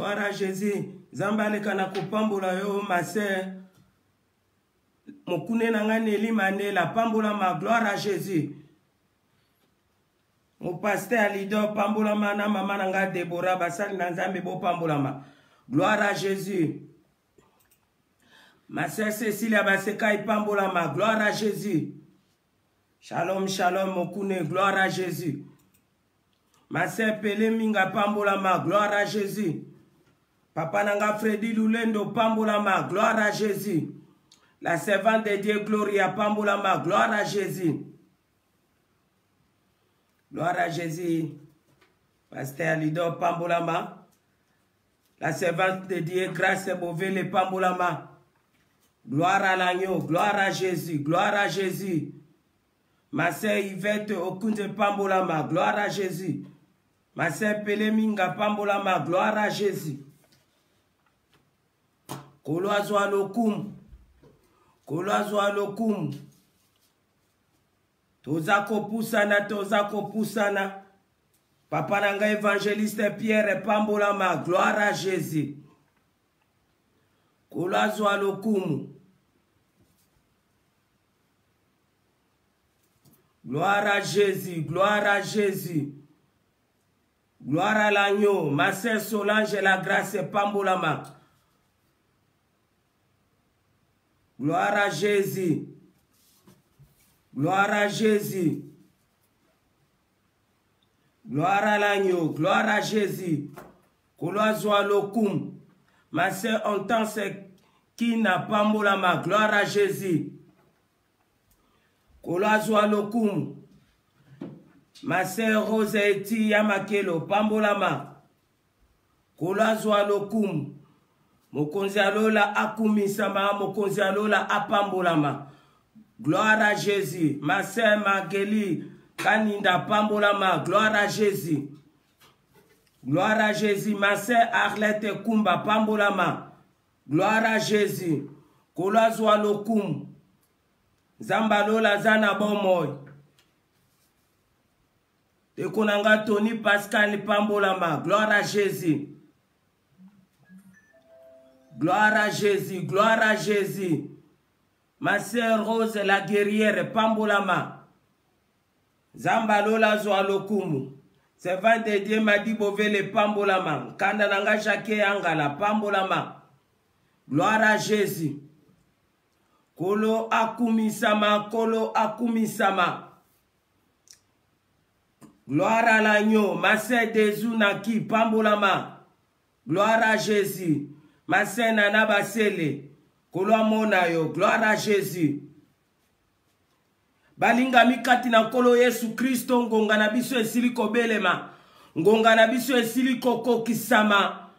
Gloire à Jésus. Zambale kana kupambula yo mase. Mokune nangane Mandela pambula ma. Gloire à Jésus. Mon pasteur Alido pambula mana mama nanga Deborah basali nanzambe bo pambula ma. Gloire à Jésus. Ma sœur Cécilia Basekai pambula ma. Gloire à Jésus. Shalom, shalom, mokune. Gloire à Jésus. Ma sœur Pele Minga pambula ma. Gloire à Jésus. Papa nanga Freddy Lulendo pambula ma. Gloire à Jésus. La servante de Dieu Gloria pambula ma. Gloire à Jésus. Gloire à Jésus. Pasteur Alido pambula ma. La servante de Dieu Grâce Bovele pambula ma. Gloire à l'agneau. Gloire à Jésus. Gloire à Jésus. Ma sœur Yvette Okunze pambula ma. Gloire à Jésus. Ma sœur Pele Minga pambula ma. Gloire à Jésus. Koloazwa lokum. Koloazwa lokum. Tozako pusana. Papa nanga évangéliste Pierre pambula ma. Gloire à Jésus. Koloazwa lokum. Gloire à Jésus. Gloire à Jésus. Gloire à l'agneau. Ma sœur Solange la grâce pambula ma. Gloire à Jésus. Gloire à Jésus. Gloire à l'agneau. Gloire à Jésus. Koloazwa lokum. Ma sœur entend ce qui n'a pas moulama. Gloire à Jésus. Koloazwa lokum. Ma sœur Rosetti Yamakelo pambolama. Koloazwa lokum. Mokonzi alola akumisama, mokonzi alola apambolama. Gloire à Jésus. Ma sœur Mageli Kaninda pambolama. Gloire à Jésus. Gloire à Jésus. Ma sœur Arlette Kumba pambolama. Gloire à Jésus. Koloazwa lokum. Zambalola zana bomoy. Tekonanga Tony Pascal pambolama. Gloire à Jésus. Gloire à Jésus, gloire à Jésus. Ma sœur Rose, la guerrière, pambolama. Zambalola zoalokumu. Servant de Dieu m'a dit bovele pambolama. Kandananga jake angala, pambolama. Gloire à Jésus. Kolo akumisama, kolo akumisama. Gloire à l'agneau. Ma sœur Dezunaki, pambolama. Gloire à Jésus. Ma sœur Nana Basele, Kolo Monayo, gloire à Jésus. Balinga mikati na kolo Yesu Kristo, ngonga na biso esiliko belema, ngonga na biso esiliko kokisama.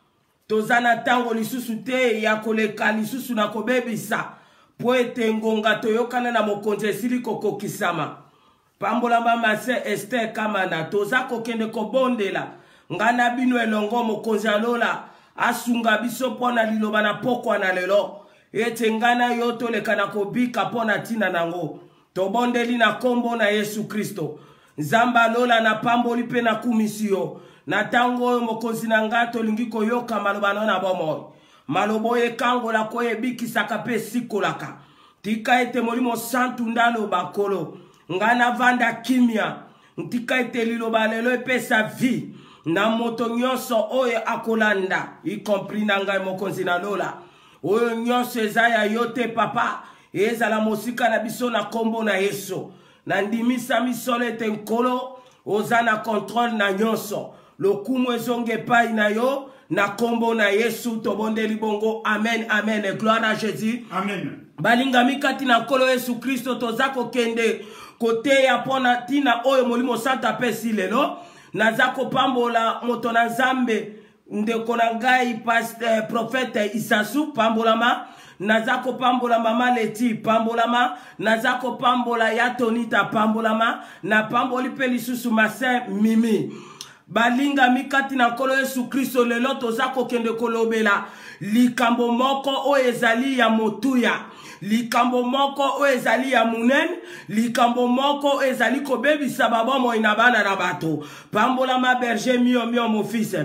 Tozana tango lisusu te ya koleka lisusu na kobebisa, po ete ngonga toyokana na mokonzi esiliko kokisama. Pambolamba ma sœur Esther Kamana, toza kokende kobondela, ngana bino elongo mokonzi alola, asunga biso pona liloba na pokwa na lelo. Ete ngana yoto lekana kobika pona tina nango. Tobondeli na kombo na Yesu Kristo. Nzamba lola na pamboli pe na kumisio. Na tango mokonzi na ngato lingiko yoka maloba na bomo. Maloboye kango la koye biki sakape sikolaka. Tika ete molimo santu ndalo bakolo. Ngana vanda kimia. Tika ete liloba lelo epesa vie. Na moto nyonso oye akolanda, y compris nanga mokonzi na lola. Oye nyonso ezaya yote papa, ezala mosika na biso na kombo na Yesu. Na ndimisa misole tenkolo, ozana contrôle na nyonso. Lokumu ezonge pai na yo, na kombo na Yesu, tobonde libongo, amen, amen, et gloire à Jésus. Amen. Balinga mikati na kolo Yesu Kristo, tozako kende, kote ya pona tina oye molimo santa pesi lelo. Nazako pambola moto na Nzambe ndeko na ngai prophète Isasu pambolama. Nazako pambola mama Leti pambolama. Nazako pambola Yatonita pambolama. Na pamboli pe lisusu masin Mimi. Balinga mikati na kolo Yesu Kristo lelo tozako kende kolobela likambo moko o ezali ya motuya. likambo moko o ezali ya munene, likambo moko ezali kobebisa babomo ina bana na bato. Pambola ma berger mio mon fils.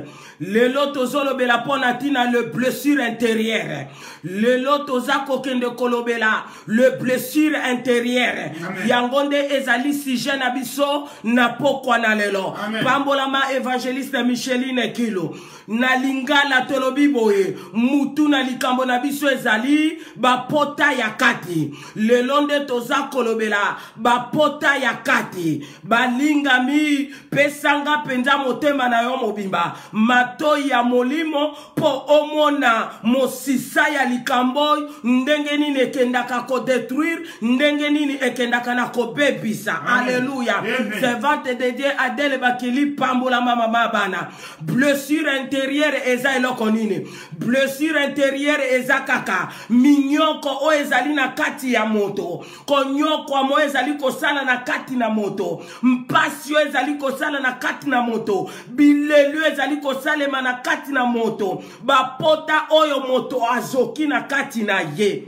Lelo tozolobela pona tina le blessure intérieure. Lelo tozako kende kolobela le blessure intérieure. Yangonde ezali sujet na biso na pokwa na lelo. Pambola ma évangéliste Micheline Kilo. Na lingala tolobi boye mutu na likambo na biso ezali bapota ya kati. Lelonde toza kolobela bapota ya kati. Balingami pesanga penza motema na yo mobimba. Mato ya molimo po omona mosisa ya likambo ndenge nini ekendaka ko détruire, ndenge nini ekendaka na ko bebisa. Alléluia. Servante de Dieu Adèle Bakili pambola mama bana. Blessure intérieure eza eloko nini? Blessure intérieure eza kaka minyoko o ezali na kati ya moto. Konyoko mo ezali kosala na kati na moto. Mpasio ezali kosala na kati na moto. Bilelu ezali kosalema na kati na moto. Bapota oyo moto azoki na kati na ye.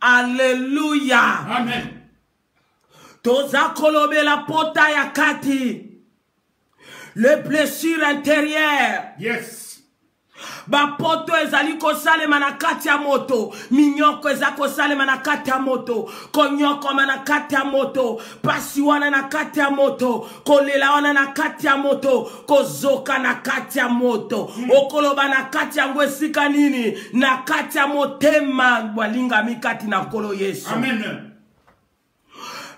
Alléluia. Amen. Toza kolobela pota ya kati. Le blessure intérieure. Yes. Bapoto ezali kosalema na kati ya moto. Minyoko ezali kosalema na kati ya moto. Konyoko na kati ya moto. Pasi wana na kati ya moto. Kolela wana na kati ya moto. Kozoka na kati ya moto. Okoloba na kati ya ngwesika nini. Na kati ya motema. Walinga mikati na kolo Yesu. Amen.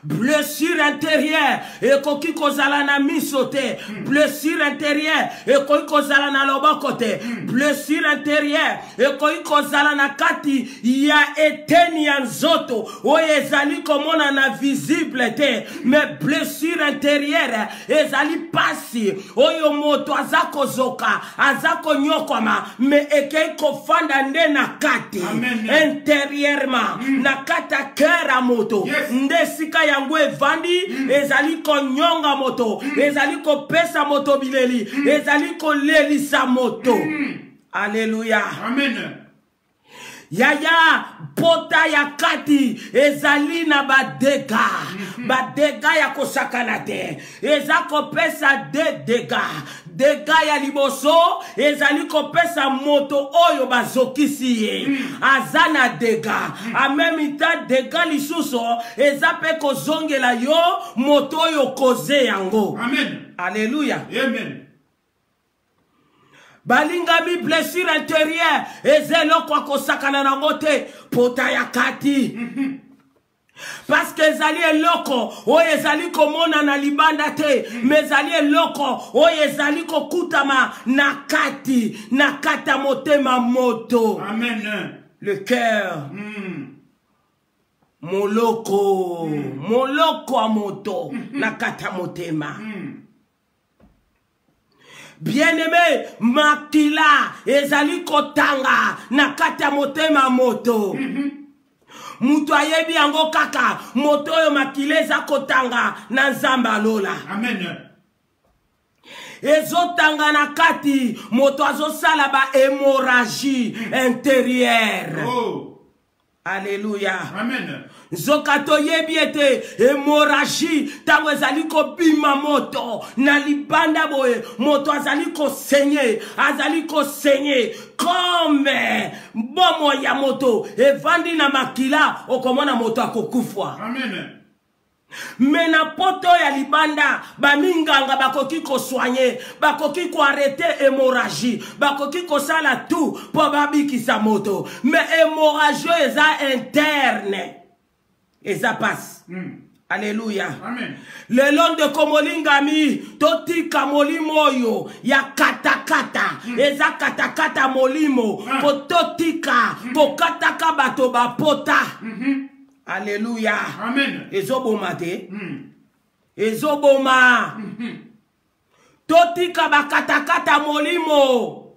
Blessure intérieure ekoki kozala na misote. Blessure intérieure ekoki kozala na loboko te. Blessure intérieure ekoki kozala na kati ya eteni ya nzoto oyo ezali komona na visible te. Mais blessure intérieure ezali pasi oyo moto azako zoka azako nyokoma me ekei kofanda nde na kati. Intérieurement na kata kera moto. Nde sika yango evandi ezali konyonga moto, ezali kopesa moto bileli, ezali kolelisa moto. Alléluia. Amen. Yaya pota ya kati ezali na badega. Badega ya kosakana te. Ezako pesa de dega. Dega ya liboso ezali kopesa moto oyo bazokisi ye. Azana dega. Amemita dega lisuso ezape kozongela yo moto oyo koze yango. Amen. Alléluia. Amen. Balingami blessure intérieure ezelo kwa kosakana na ngote pota ya kati. Parce que ezali eloko oyo ezali komona na libanda te, mais ezali eloko oyo ezali kokutama na kati motema moto. Amen. Le cœur. Moloko. Moloko a moto na kata motema. Bien-aimé, makila ezali kotanga na kata motema moto. Mutu ayebi yango kaka moto yo makile eza kotanga na nzamba lola. Amen. Ezotanga na kati moto azosala ba hémorragie intérieure. Oh. Alléluia. Amen. Zokato yebi ete hémorragie tango ezali ko bima moto na libanda boye moto azali ko saigner comme bomo ya moto evandi na makila okomona moto akokufwa. Amen. Mena poto ya libanda baminganga bakoki ko soigner, bakoki ko arrêter hémorragie, bakoki ko sala tout po babikisa moto. Mais hémorragie eza interne. Eza passe. Alléluia. Amen. Le long de komolingami totika molimo yo ya katakata. Eza katakata molimo ko totika ko kataka bato bapota. Alléluia. Amen. Ezoboma te. Ezoboma. Totika bakatakata molimo.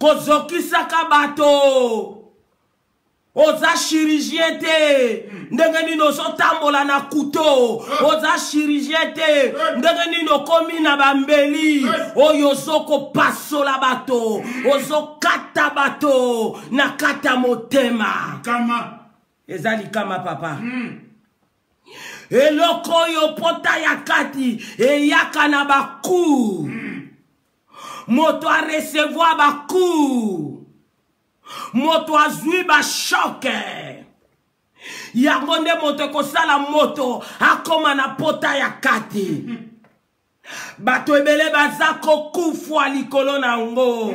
Kozokisaka bato. Oza chirurgien te. Ndenge nino zotambola na kuto. Oza chirurgien te. Ndenge nino komi na bambeli. Oyo zoko pasola bato. Ozo kata bato. Na kata motema. Kama. ezali kama papa. Eloko oyo pota ya kati eyaka na baku. Moto a recevoir baku. Moto a zwi ba choke. Yango nde moto kosala moto akoma na pota ya kati. Bato ebele baza kokufwa likolo na ngo.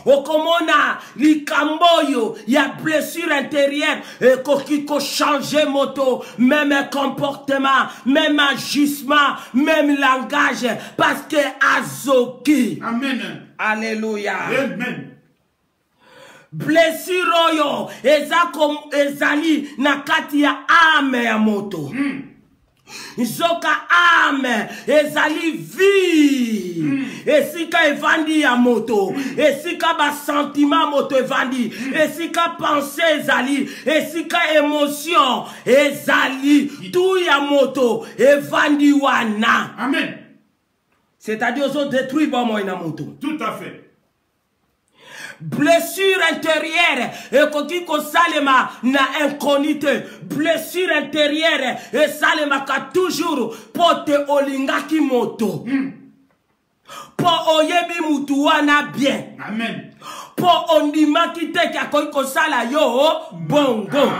Okomona likamboyo ya blessure intérieure ekoki ko changer moto, même comportement, même agissement, même langage, parce que azoki. Amen. Alléluia. Amen. Blessure oyo ezali na kati ya ame ya moto. Nzoka ame ezali vie. Esika evandi ya moto. Esika ba sentiment moto evandi. Esika pensée ezali. Esika émotion ezali. Tout ya moto evandi wana. Amen. C'est-à-dire ozo détruit bon moi na moto. Tout à fait. Blessure intérieure ekoki ko salema na inconité. Blessure intérieure e salema ka toujours pote olingaki moto. Po oyebi mutu wana bien. Amen. Po ondimaki te kakoki ko sala yo bongo.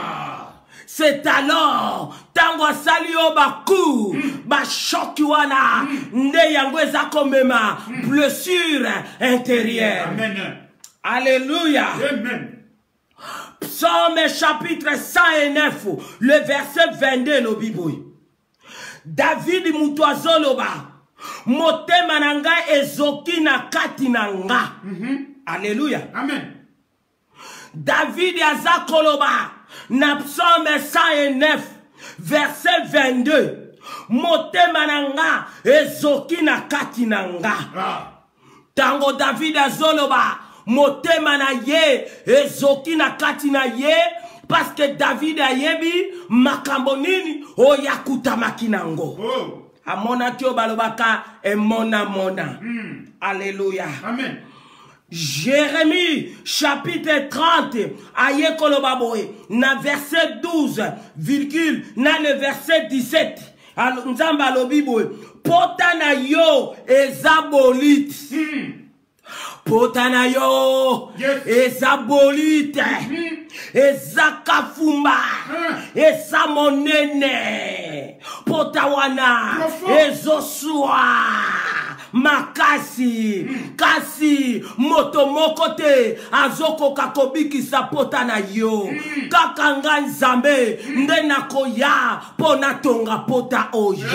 C'est alors tango asali yo baku ba choki wana nde yango eza komema blessure intérieure. Amen. Alléluia. Amen. Psaume chapitre 109, le verset 22, le Bible. David mutuazoloba, motema nanga ezoki na kati nanga. Alléluia. Amen. David azakoloba, na psaume 109, verset 22, motema nanga ezoki na kati nanga. Tango David azoloba, motema na ye ezoki na kati na ye, parce que David ayebi makambo nini oyakuta makinango. Amona kyo balobaka emona mona. Alléluia. Amen. Jérémie chapitre 30 aye kolobaboe na verset 12 virgule na le verset 17. Nzamba alobiboe pota na yo ezabolit. Potana yo, ezabolite, ezakafumba, ezamonene, potawana, ezosua, makasi, kasi, motomokote, azoko kakobiki sa potana yo, kakanga nzambe, ndenako ya, ponatonga pota oyo.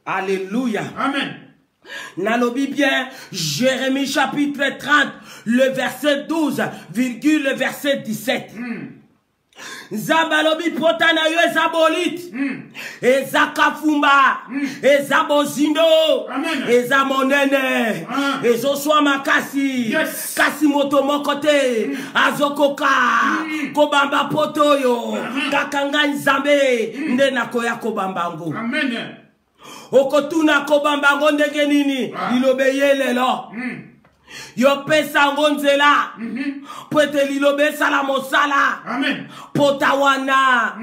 Alléluia. Amen. Nalobi bien, Jérémie chapitre 30, le verset 12, virgule le verset 17. Zabalobi potana yo ezabolit, ezakafumba, ezabozindo, ezamonene, ezoswa makasi, kasi moto mokote, azokoka, kobamba potoyo, kakanga nzambe, nde nakoya kobambango. Amen. Okotuna kobambango ndenge nini lilobe lelo yo pesa ngonzela poete lilobe sala mosala. Amen. Potawana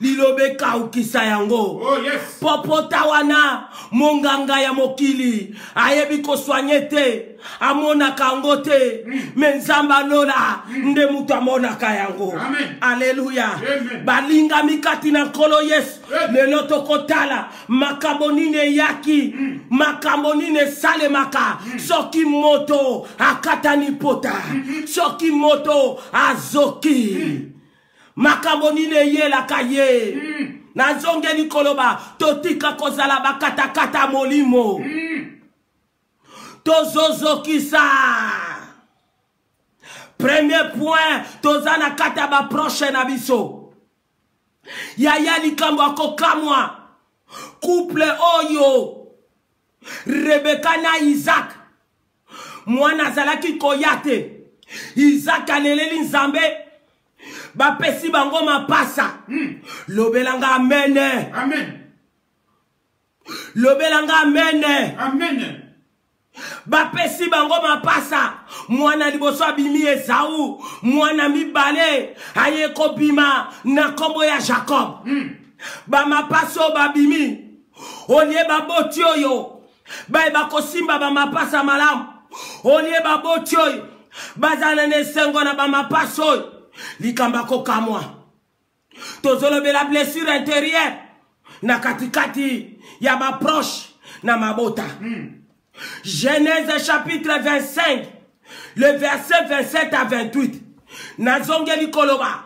lilobe kaukisa yango. Oh yes. Potawana monganga ya mokili ayebi koswanyete amona kangote menzamba lola nde mutu amona kayango. Amen. Alléluia. Amen. Balinga mikati na nkolo Yesu lelo tokotala makambo nini yaki makambo nini salemaka soki moto akatani pota soki moto azoki makambo nini yelaka ye na zongeli koloba totika kozala bakatakata molimo tozozokisa. Premier point, tozana kata ba proche na biso. Yaya likambo akokamwa. Couple oyo. Rebecca na Isaac. Mwana zalaki koyate. Isaac aleleli nzambe. Bapesi bango mapasa. Lobelanga amene. Amen. Lobelanga amene. Amen. bapesi bango mapasa mwana liboso abimi Esau mwana mibale aye kobima na kombo ya Jacob ba mapaso babimi olie baboti oyo ba kosimba ba mapasa malamu olie baboti oyo bazana nesengo na ba mapaso likamba kokamwa tozolobela blessure intérieure na katikati ya ba proche na mabota. Genèse chapitre 25, le verset 27 à 28. Nazongeli koloba.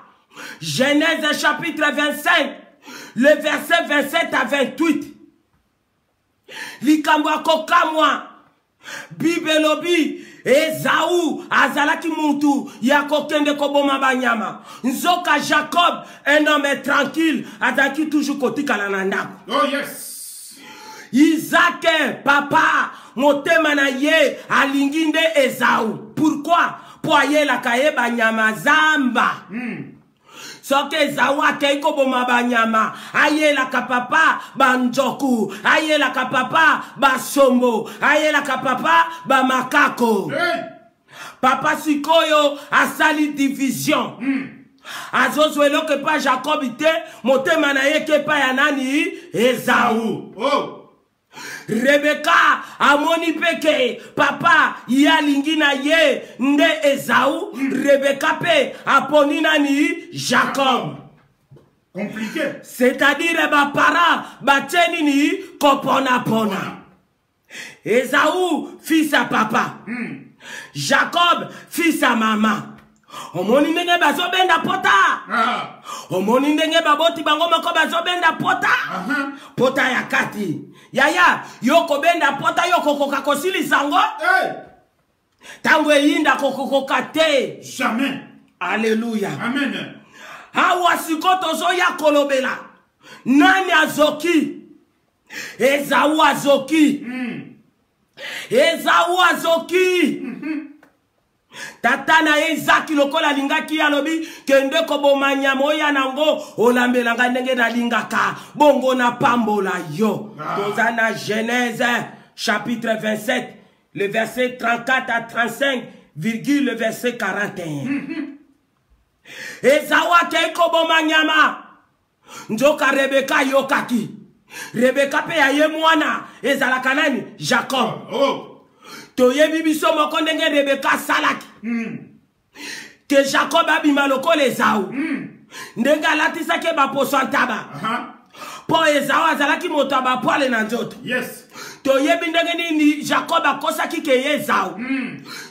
Genèse chapitre 25, le verset 27 à 28. Likamwa kokamwa. Bibelobi. Esau azalaki muntu ya kokende koboma banyama. Nzoka Jacob, un homme tranquille, azalaki toujours kotikala na ndako. Oh yes. Isaac, papa, motema na ye alinginde Esau. Pourquoi? Po aye la kaye banyama zamba. Soke Esau akei koboma banyama. Aye la kapapa banjoku. Aye la kapapa basombo. Aye la kapapa bamakako. Papa sikoyo asali division. Azozwelo ke pa Jacob ite motema na ye ke pa ya nani Esau. Oh. Rebecca amoni peke papa yalingi na ye nde Esau. Rebecca pe aponi nani Jacob. Compliqué. C'est-à-dire ba para bateni ni kopona pona. Esau fils à papa. Jacob fils à maman. Omoni ndenge bazobenda pota. Omoni ndenge baboti bango moko bazobenda pota. Pota ya kati. Yaya, yoko benda pota yoko koka kosili sango. Tango yinda kokokoka te. Jamais. Alléluia. Amen. Hawa sikoto zo ya kolobela. Nani azoki? Esau azoki. Esau azoki. Tata na Isaac lokola lingaki ya lobi kende koboma nyama ya nango olambelanga ndenge na lingaka bongo na pambola yo. Tozana Genèse chapitre 27 le verset 34 à 35 virgule le verset 41. Esau akei koboma nyama njoka Rebecca yokaki. Rebecca pe ya ye mwana ezalaka nani Jacob. Toyebi biso moko ndenge Rebecca salaki. Que Jacob abima lokola Esau. Ndenge alatisaki baposo ntaba. Po Esau azalaki moto abapoale na nzoto. Yes. Toyebi ndenge nini Jacob akosaki ke Esau.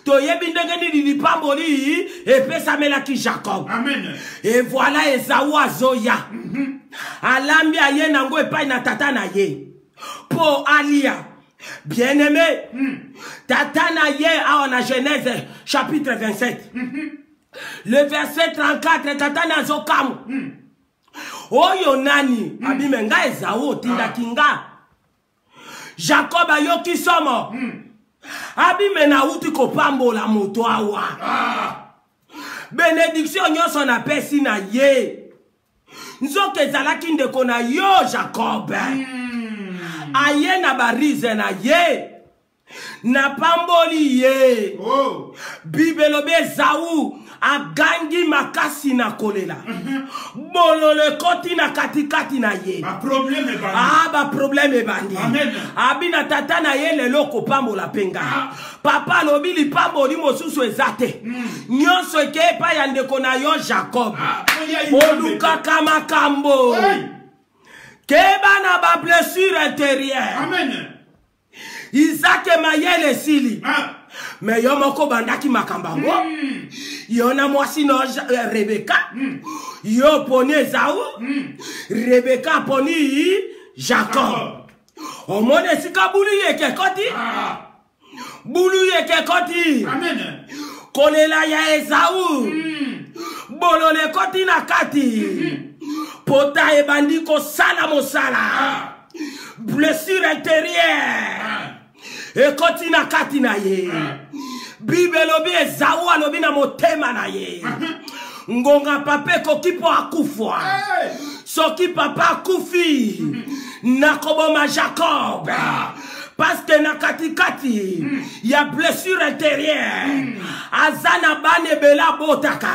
Toyebi ndenge nini lipamboli epesamelaki Jacob. Amen. Et voilà Esau azoya. Alambi aye nango epai na tata na ye. Po alia. Bien-aimé, tata na ye a na Genèse chapitre 27. Le verset 34, tata na zokamu. Oyo nani, abime nga Esau tinda kinga. Jacob ayoki somo. Abime na uti kopambola moto awa. Benediction nyonso na pesi na ye. Nzoke zalaki ndeko na yo Jacob. Aye na barize na ye. Na pamboli ye. Bibelobe Esau agangi makasi na kolela. Bolole koti na katikati na ye. Ba problème ebandi. Ba problème ebandi. Amen. Abina tata na ye lelo kopambola penga. Papa lobi li pamboli mosusu ezate. Nyonso eke pa ya ndeko na yo Jacob. Oluka kama kambo. Keba na ba blessure intérieure. Amen. Isaac mayele sili. Mais yo moko bandaki makambango. Yo na mwasi no Rebecca. Yo poni Esau. Rebecca poni Jacob. Omone sika bulu yeke koti. Bulu yeke koti. Amen. Kolela ya Esau. Bolole koti na kati. Pota ebandi ko sala mosala. Blessure intérieure. E koti na kati na ye. Bible lobi Esau alobi na motema na ye. Ngonga pape kokipo akufwa. Soki papa akufi. Nakoboma Jacob. parce que na katikati ya blessure intérieure azana bane bela botaka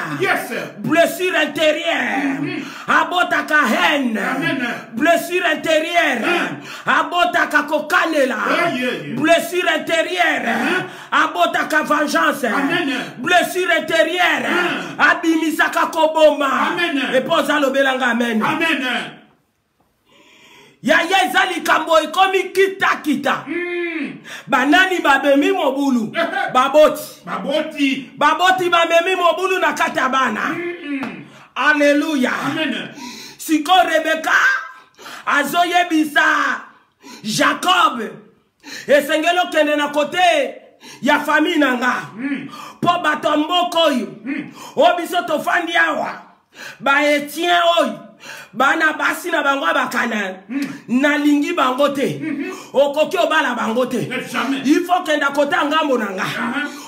blessure intérieure abotaka haine blessure intérieure abotaka kokanela blessure intérieure abotaka vengeance blessure intérieure abimisaka koboma epoza lobelanga amen Yaya ezali kambo ikomi kita. Banani babemi mobulu. Baboti babemi mobulu na katabana. Alléluia. Amen. Siko Rebecca azoye bisa Jacob esengelo kende na kote ya famille nanga. Po batomboko yo. Obiso tofandi awa. Ba Etienne oyo. Bana basi na bango bakana na lingi bangote okoki obala bangote il faut kenda kota ngambo nanga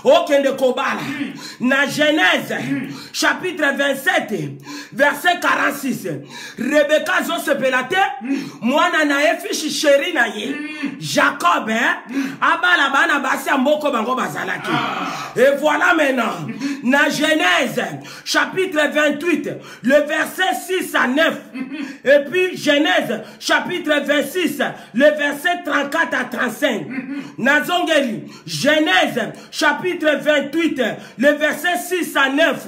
okende kobala na Genèse chapitre 27 verset 46 Rebecca zo sepelate mwana na efishi chéri na ye Jacob abala bana basi amboko bango bazalaki et voilà maintenant na Genèse chapitre 28 le verset 6 à 9 et puis Genèse chapitre 26 le verset 34 à 35 Nazongeli Genèse chapitre 28 le verset 6 à 9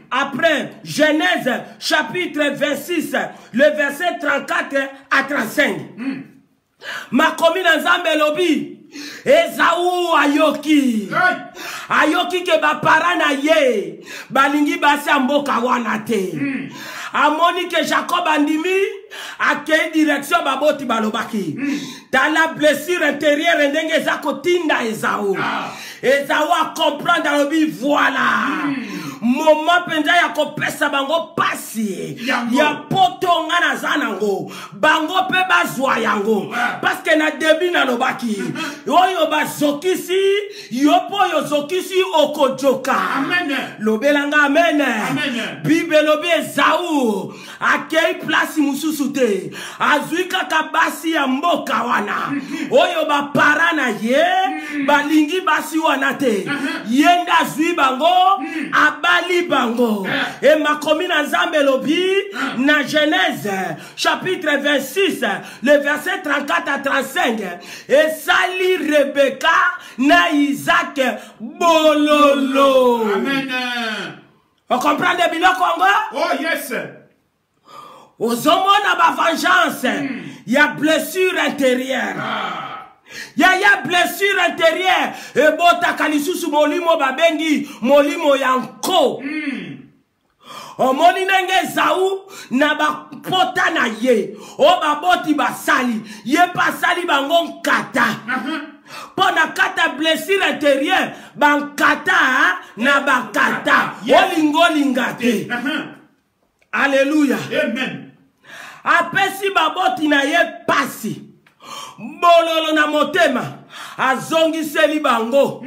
après Genèse chapitre 26 le verset 34 à 35 Makomi na Nzambe lobi Esaú ayoki ke bapara na ye balingi basi amboka wana te amoni ke Jacob andimi akei direction baboti balobaki dans la blessure intérieure ndenge eza kotinda Esaú Esaú a comprendre lobi voilà moment penza ya kopesa bango pasi ya poto ngana zanango bango pe bazwa yango parce que na début na lobaki oyo bazokisi yopo yo zokisi okojoka amen lobelanga amen bible lobi Esaú akei place mususu te azuika kabasi ya mboka wana oyo ba parana ye balingi basi wana te yenda zui bango abali bango et makomi na Nzambe lobi na Genèse chapitre 26 le verset 34 à 35 et sali Rebecca na Isaac bololo amen. On comprend de biloko ngo? Oh yes. Ozomona ba vengeance ya blessure intérieure. Ya blessure intérieure et bota kalisusu molimo babengi molimo yanko. Omoni nenge Esaú na ba pota na ye o baboti basali ye pasali bango kata. Pona kata blessure intérieure bankata na bakata olingo lingate. Alléluia. Amen. Apesi baboti na ye pasi bololo na motema azongiseli bango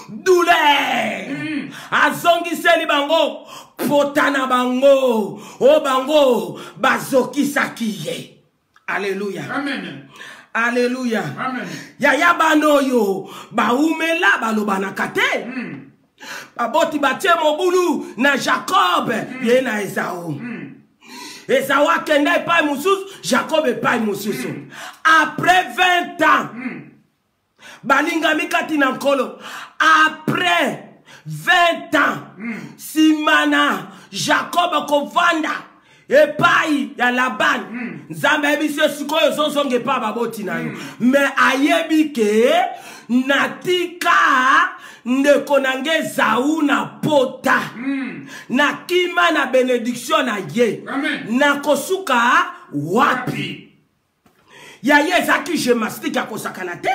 douleur azongiseli bango potana bango o bango bazokisaki ye. Alléluia. Amen. Alléluia. Amen. Yaya banoyo baumela balobana kate baboti batie mobulu na Jacob ye na Esaú. Esaú akende epai mususu Jacob epai mususu après 20 ans balingami kati na nkolo après 20 ans simana Jacob kovanda epai ya Laban Nzambe ayebi sikoyo zozonge pa baboti na yo mais ayebi ke natika ndeko nange Esaú na pota na kima na benediction na ye na kosuka wapi ya ye ezaki gymnastique ya kosakana te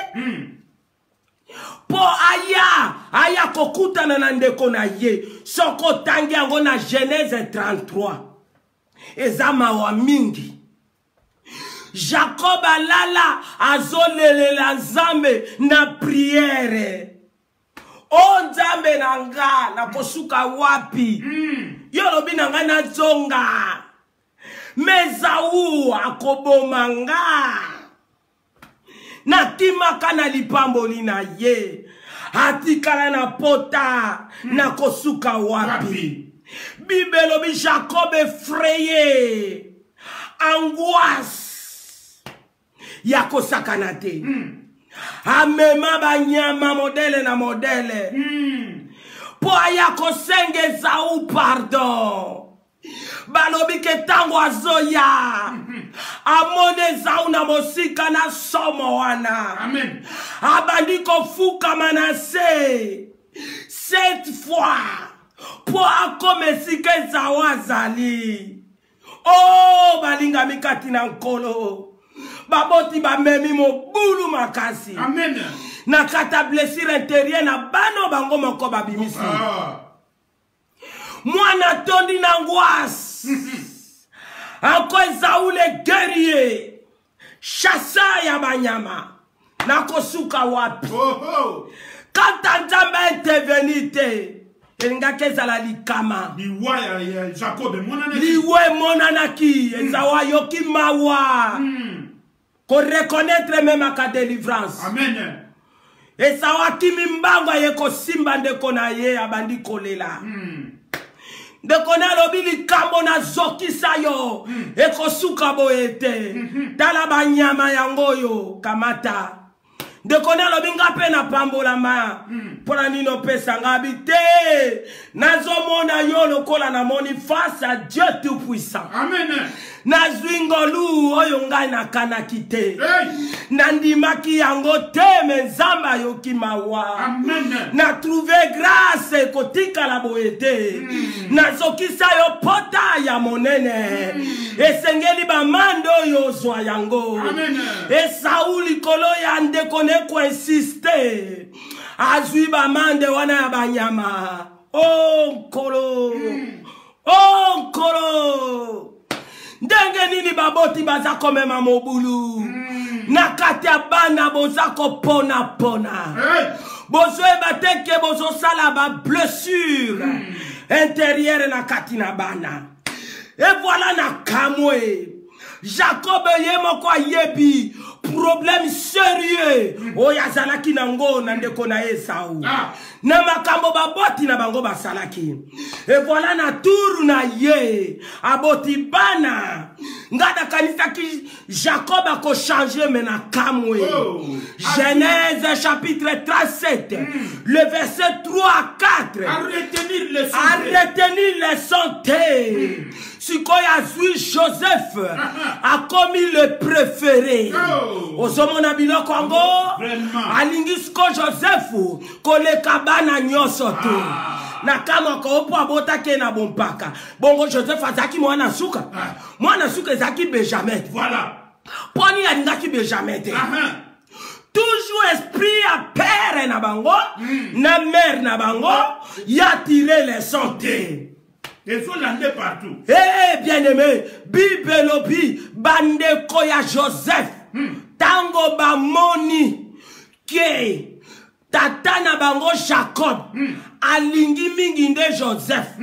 po aya kokutana na ndeko na ye soko tangi yango na Genèse 33 eza mawa mingi Jacob alala azolelela Nzambe na priere o Nzambe nanga na kosuka wapi yo lobi nanga na zonga Esaú akobomanga na kimaka na lipamboli na ye atikala na pota na kosuka wapi. Bibelobi Jacob effrayé, angoisse ya kosakana te. Amema banyama modele na modele po aya kosenge Esaú pardon. Balobi ke tango azoya amone Esaú na mosika na somo wana. Amen. Abandi kofuka Manase 7 fois po akomesika Esaú azali. Oh balinga mikati na nkolo baboti bamemi mobulu makasi. Amen. Na kata blessure intérieure na bano bango moko babimisi. Mwana tondi na angoisse. Encore Esaú le guerrier, chasseur ya banyama na kosuka wapi. Quand Nzambe intervenu te elinga kezala likama Liwa ya Jacob monanaki. liwe monanaki Esaú ayoki mawa ko reconnaître même à délivrance. Amen. Esaú akimi mbango ye ko simba ndeko na ye abandi kolela. Ndeko na lobi likambo na zokisa yo eko suka boete tala banyama yango yo kamata. Ndeko na lobi ngape na pambola ma pona nino pesa ngabite nazo mona yo lokola na moni face à Dieu tout puissant. Amen. Na zwingolu oyo ngai na kana kite na ndimaki yango te menzamba yoki mawa. Amen. Na trouver grâce kotika la boete na zokisa yo pota ya monene esengeli bamando yo zwa yango. Amen. Esaú likolo ya ndeko ne ko insiste azwi bamande wana ya banyama. Oh nkolo oh nkolo ndenge nini baboti baza komema mobulu na kati ya bana boza kopona pona bozoyeba te ke bozosala ba blessure intérieure na kati na bana. Et voilà na kamwe Jacob ye moko ayebi problème sérieux oyo azalaki nango na ndeko na Esaú na makambo baboti na bango basalaki. Et voilà na tour na ye aboti bana ngada kanisa ki Jacob a ko changer mena kamwe. Genèse chapitre 37 le verset 3 à 4 à retenir les santé. Sikoya zui Joseph a commis le préféré. Ozomona biloko ango alingisko Joseph koleka bana nyoso tu. Na kama ko po abota ke na bompaka. Bongo Joseph azaki mwana suka. Mwana suka ezaki Benjamin. Voilà. Poni alingaki Benjamin te. Toujours esprit à père na bango, na mère na bango, ya tiré les santé. Ils sont landés partout. Eh bien aimé, Bibelobi, bande koya Joseph, tango ba moni, ke tata na bango Jacob, alingi mingi nde Joseph,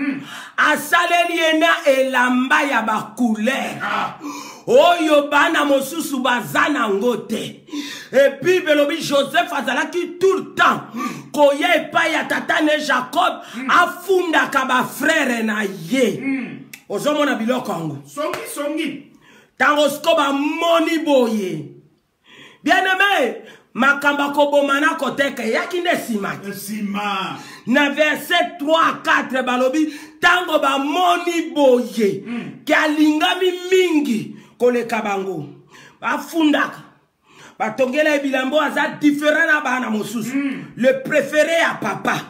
asaleli ena elamba ya ba couleur. Oyo bana mosusu bazana ngote. Et puis belobi Joseph azalaki tout le temps koye pa ya tata ne Jacob afunda kaba frère na ye. Ozomona biloko ango. Songi. Tango skoba moni boye. Bien aimé, makamba kobomana koteka yakinde sima. Na verset 3 à 4 balobi tango ba moni boye. Kalingami mingi koleka bango bafundaka batongela bilambo aza différent na bana mosusu. Le préféré à papa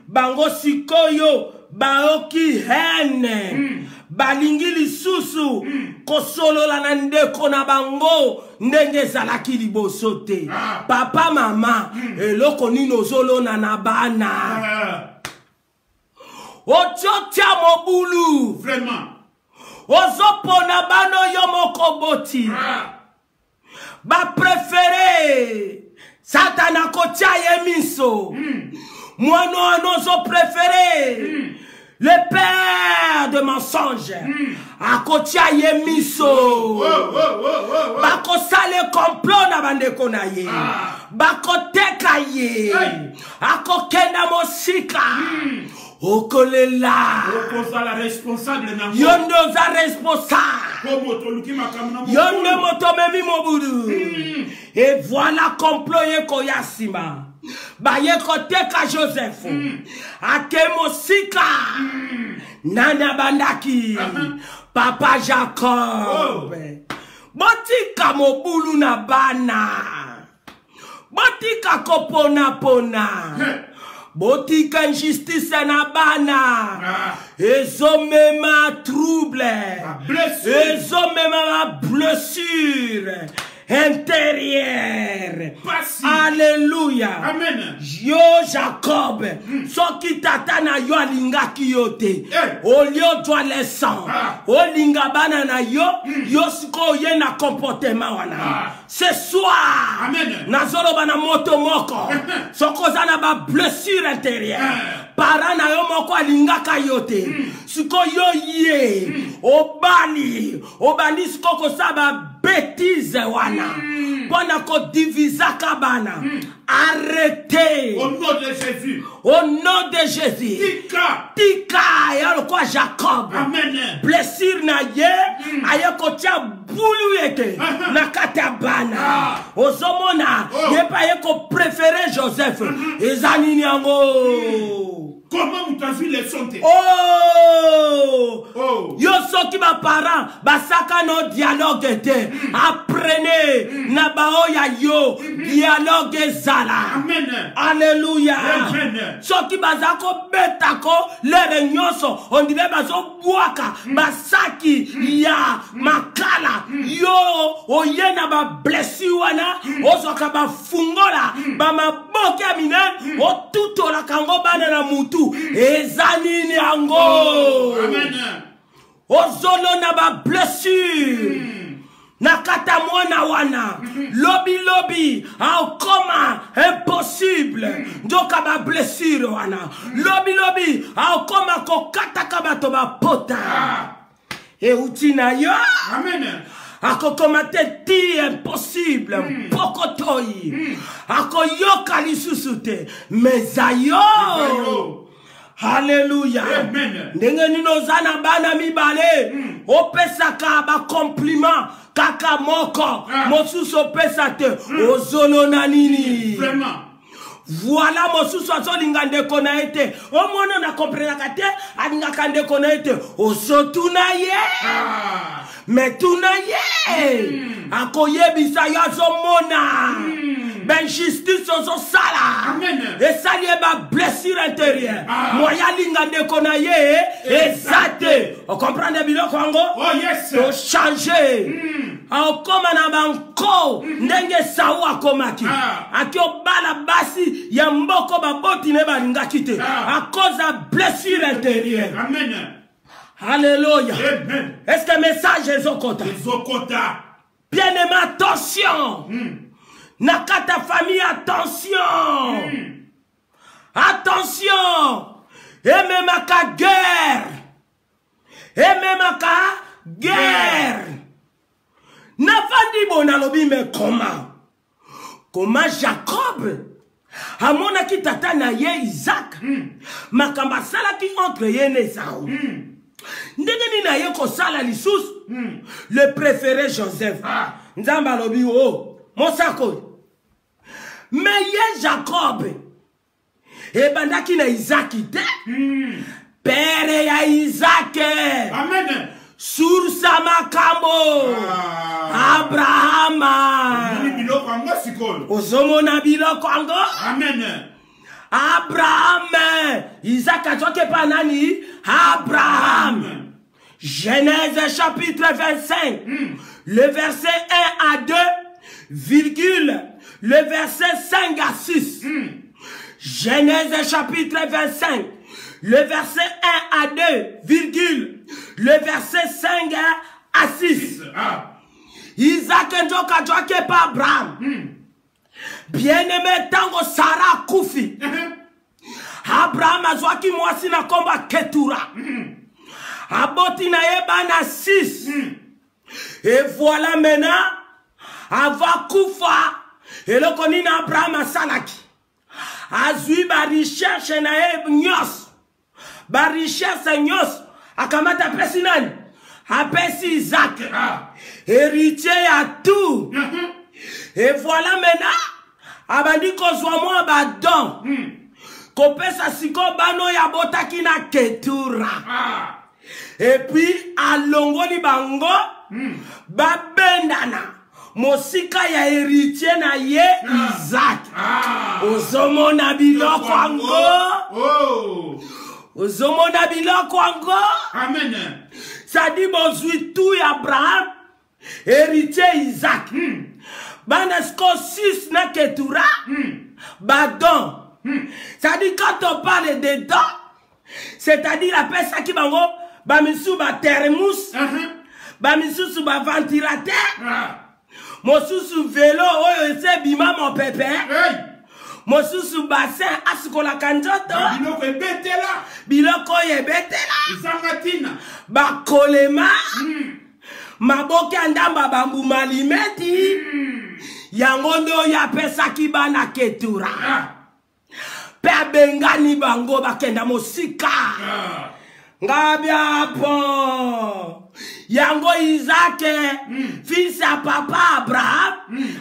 bango sikoyo baoki hene balingi lisusu kosolola na ndeko na bango ndenge zalaki liboso te. Papa mama eloko nini ozolona na bana otiotia mobulu Vraiment. ozopona bano yo moko boti ba préféré satana kotia ye miso mwana anozo préféré le père de mensonge, akotia ye miso, bakosale complot na bandeko na ye, bakoteka ye, akokenda mosika, okolela, okozala responsable na yondo za responsable, yondo motomemi mobudu, et voilà complot ye koyasima. Baye koteka Joseph akemosika nana bandaki papa Jacob botika mobulu na bana botika kopona pona botika injustice na bana ezomema trouble ezomema blessure intérieur. Alléluia. Amen. Yo Jacob. Soki tata na yo alingaki yote. Olio doit les sang. Olinga bana na yo. Yo siko ye na comportement wana. Ce soir. Amen. Nazolo bana moto moko. Soko zana ba blessure intérieure. Para na yo moko alingaka yote. Siko yo ye. Obali. Obali siko kosaba bêtise wana. Pona ko divisaka bana. Arrêtez. Au nom de Jésus. Au nom de Jésus. Tika. Tika ya quoi Jacob. Amen. Blessure na ye. Aye ko tia bulu yeke. Na kata bana. Ozomona. Ye pa ye ko préféré Joseph. Ezanini yango. Comment vous avez vu les santé? Oh! Oh! Yo soki ba parents basaka no dialogue te. Apprenez na baoya yo dialogue zala. Amen. Alléluia. Amen. Soki bazako betako lere nyonso on dirait bazo boaka basaki ya makala yo oyena ba blessure wana ozoka ba fungola ba maboke amine o tutola kango bana na mutu ezanini yango. Amen. Ozolo na ba blessure. Nakata mwana wana. Lobby aokoma impossible. Ndoka ba blessure wana. Lobby aokoma kokata kabato ba pota. E utina yo. Amen. Akokoma te ti impossible. Pokotoi. Akoyoka lisusute. Mezayo. Alléluia. Amen. Ndenge nino zana bana mibale. Opesaka ba compliment. Kaka moko. Mosusu opesate. Ozolo na nini. Vraiment. Voilà mosusu azolinga ndeko na ete. Omono na komprenaka te. Alingaka ndeko na ete. Osotuna ye. Mais tuna ye. Akoyebisa yazomona. Ben justice ozo sala. Amen. Et sali ba blessure intérieure. Moya linga ndeko na ye. Exacte. On comprend de biloko ango? Oh yes. To changer. Akoma na banko. Ndenge sawa komaki. Akio bala basi ya mboko baboti ne balinga kite. A cause de blessure intérieure. Amen. Alléluia. Amen. Est-ce que le message est Zokota? Zokota. Bien-aimé, attention. Nakata famille, attention. Attention. Et même à la guerre. Et même à la guerre. Nafandi bonalobi mais comment? Comment Jacob? Amona ki tata na ye Isaac. Makamba sala ki entre ye ne Esau. Ndenge na ye ko sala lisusu. Le préféré Joseph. Nzamba lobi o. Mosako. Mais ye Jacob. E bandaki na Isaac te. Père ya Isaac. Amen. Sur sa makambo. Abraham. Ozomona biloko ango. Amen. Abraham. Isaac a toqué par nani? Abraham. Genèse chapitre 25. Le verset 1 à 2. Virgule. Le verset 5 à 6. Genèse chapitre 25. Le verset 1 à 2. Virgule. Le verset 5 à 6. Isaac njoka joke pa Abraham. Bien-aimé tango Sarah Koufi. Abraham azwaki mwasi na komba Ketura. Aboti na ye bana 6. Et voilà maintenant, ava kufa. Eloko nini Abraham asalaki. Azwi ba recherche na ye nyos. Ba recherche nyos. Akamata pesi nani? Apesi Isaac. Héritier à tout. Et voilà maintenant, abandi kozwa mwa badon. Kopesa siko bano ya botaki na Ketura. Et puis alongoli bango babendana. Mosika ya héritier na ye Isaac. Ozomona biloko ango. Ozomona biloko ango. Amen. Ça dit bozui tout Abraham, héritier Isaac. Banasko 6 na Ketura. Badon. Ça dit quand on parle de dons, c'est-à-dire la personne qui bango, bamisu ba thermos, bamisu ba ventilateur, mosusu vélo oyo ese bima mon pépé, mosusu bassin asikola kanjoto, Biloko ebetela. biloko yebetela, Zangatina. ba kolema, maboke andamba bambu malimeti, yangondo ya pesa kibana Ketura. Pe bengani bango bakenda mosika. Ngabia po. Yango Isaac, fils à papa Abraham,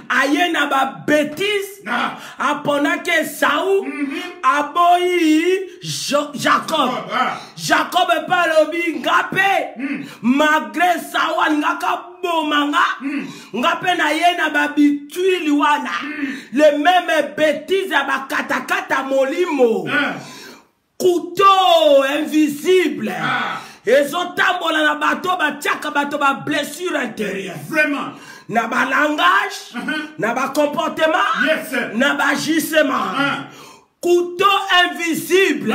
ayena ba bêtise, aponake Saou, aboyi Jacob. Jacob palobi ngape, malgré Saou ngaka bomanga, ngape na yena ba bituili wana, le même bêtise à ba katakata molimo, couteau invisible. Et zotambola na bato ba tiaka bato ba blessure intérieure. Vraiment. Na ba langage, na ba comportement, na ba gisement. Couteau invisible.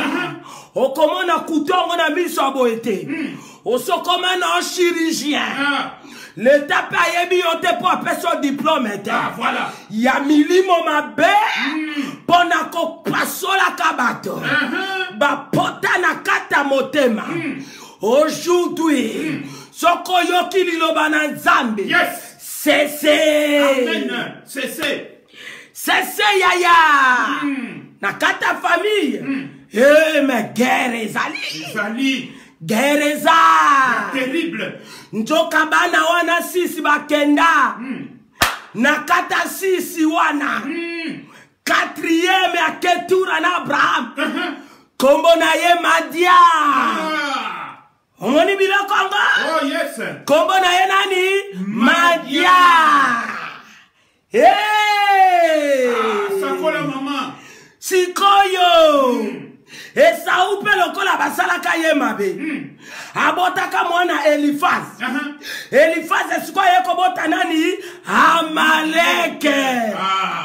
O comment na couteau on a mis sur boité. O so comment un chirurgien. L'état payebi yote pour personne diplôme. Voilà. Ya milimo mabe pona ko pasola kabato. Ba pota na kata motema. Aujourd'hui, Sokoyoki Lilobana Nzambe. Yes. Cessez. Amen. Cessez. Cessez yaya. Nakata famille. Eh mais guerre ezali. Ezali. Guerre eza. Terrible. Njoka bana wana sisi bakenda. Nakata sisi wana. 4e ya Ketura na Abraham. Kombo na ye Madia. Omoni biloko anga? Oh yes. Kombo na ye nani? Madia. Hey! Sakola maman. Sikoyo. Esau pe lokola basalaka ye mabe. Abotaka mwana Elifaz. Elifaz esiko ye kobota nani? Amaleke.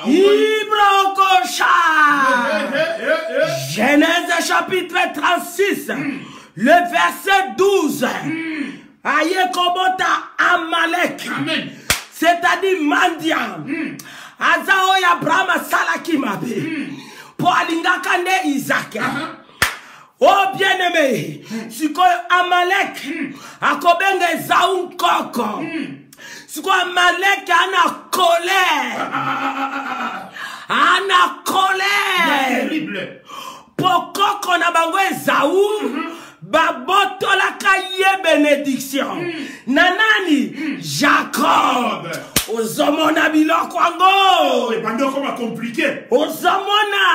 Ibrokosha. Genèse chapitre 36. Le verset 12. Aye kobota Amalek. Amen. C'est-à-dire Mandian. Azao ya Abraham salaki mabe. Pour alingaka ne Isaac. Oh bien-aimé, siko Amalek akobenge Esaou koko. Siko Amalek ana colère. Ana colère. Terrible. Pokoko na bango Esaou babotola kaye bénédiction. Nanani Jacob. Ozomona biloko ango. Et pendant qu'on va compliquer. Ozomona.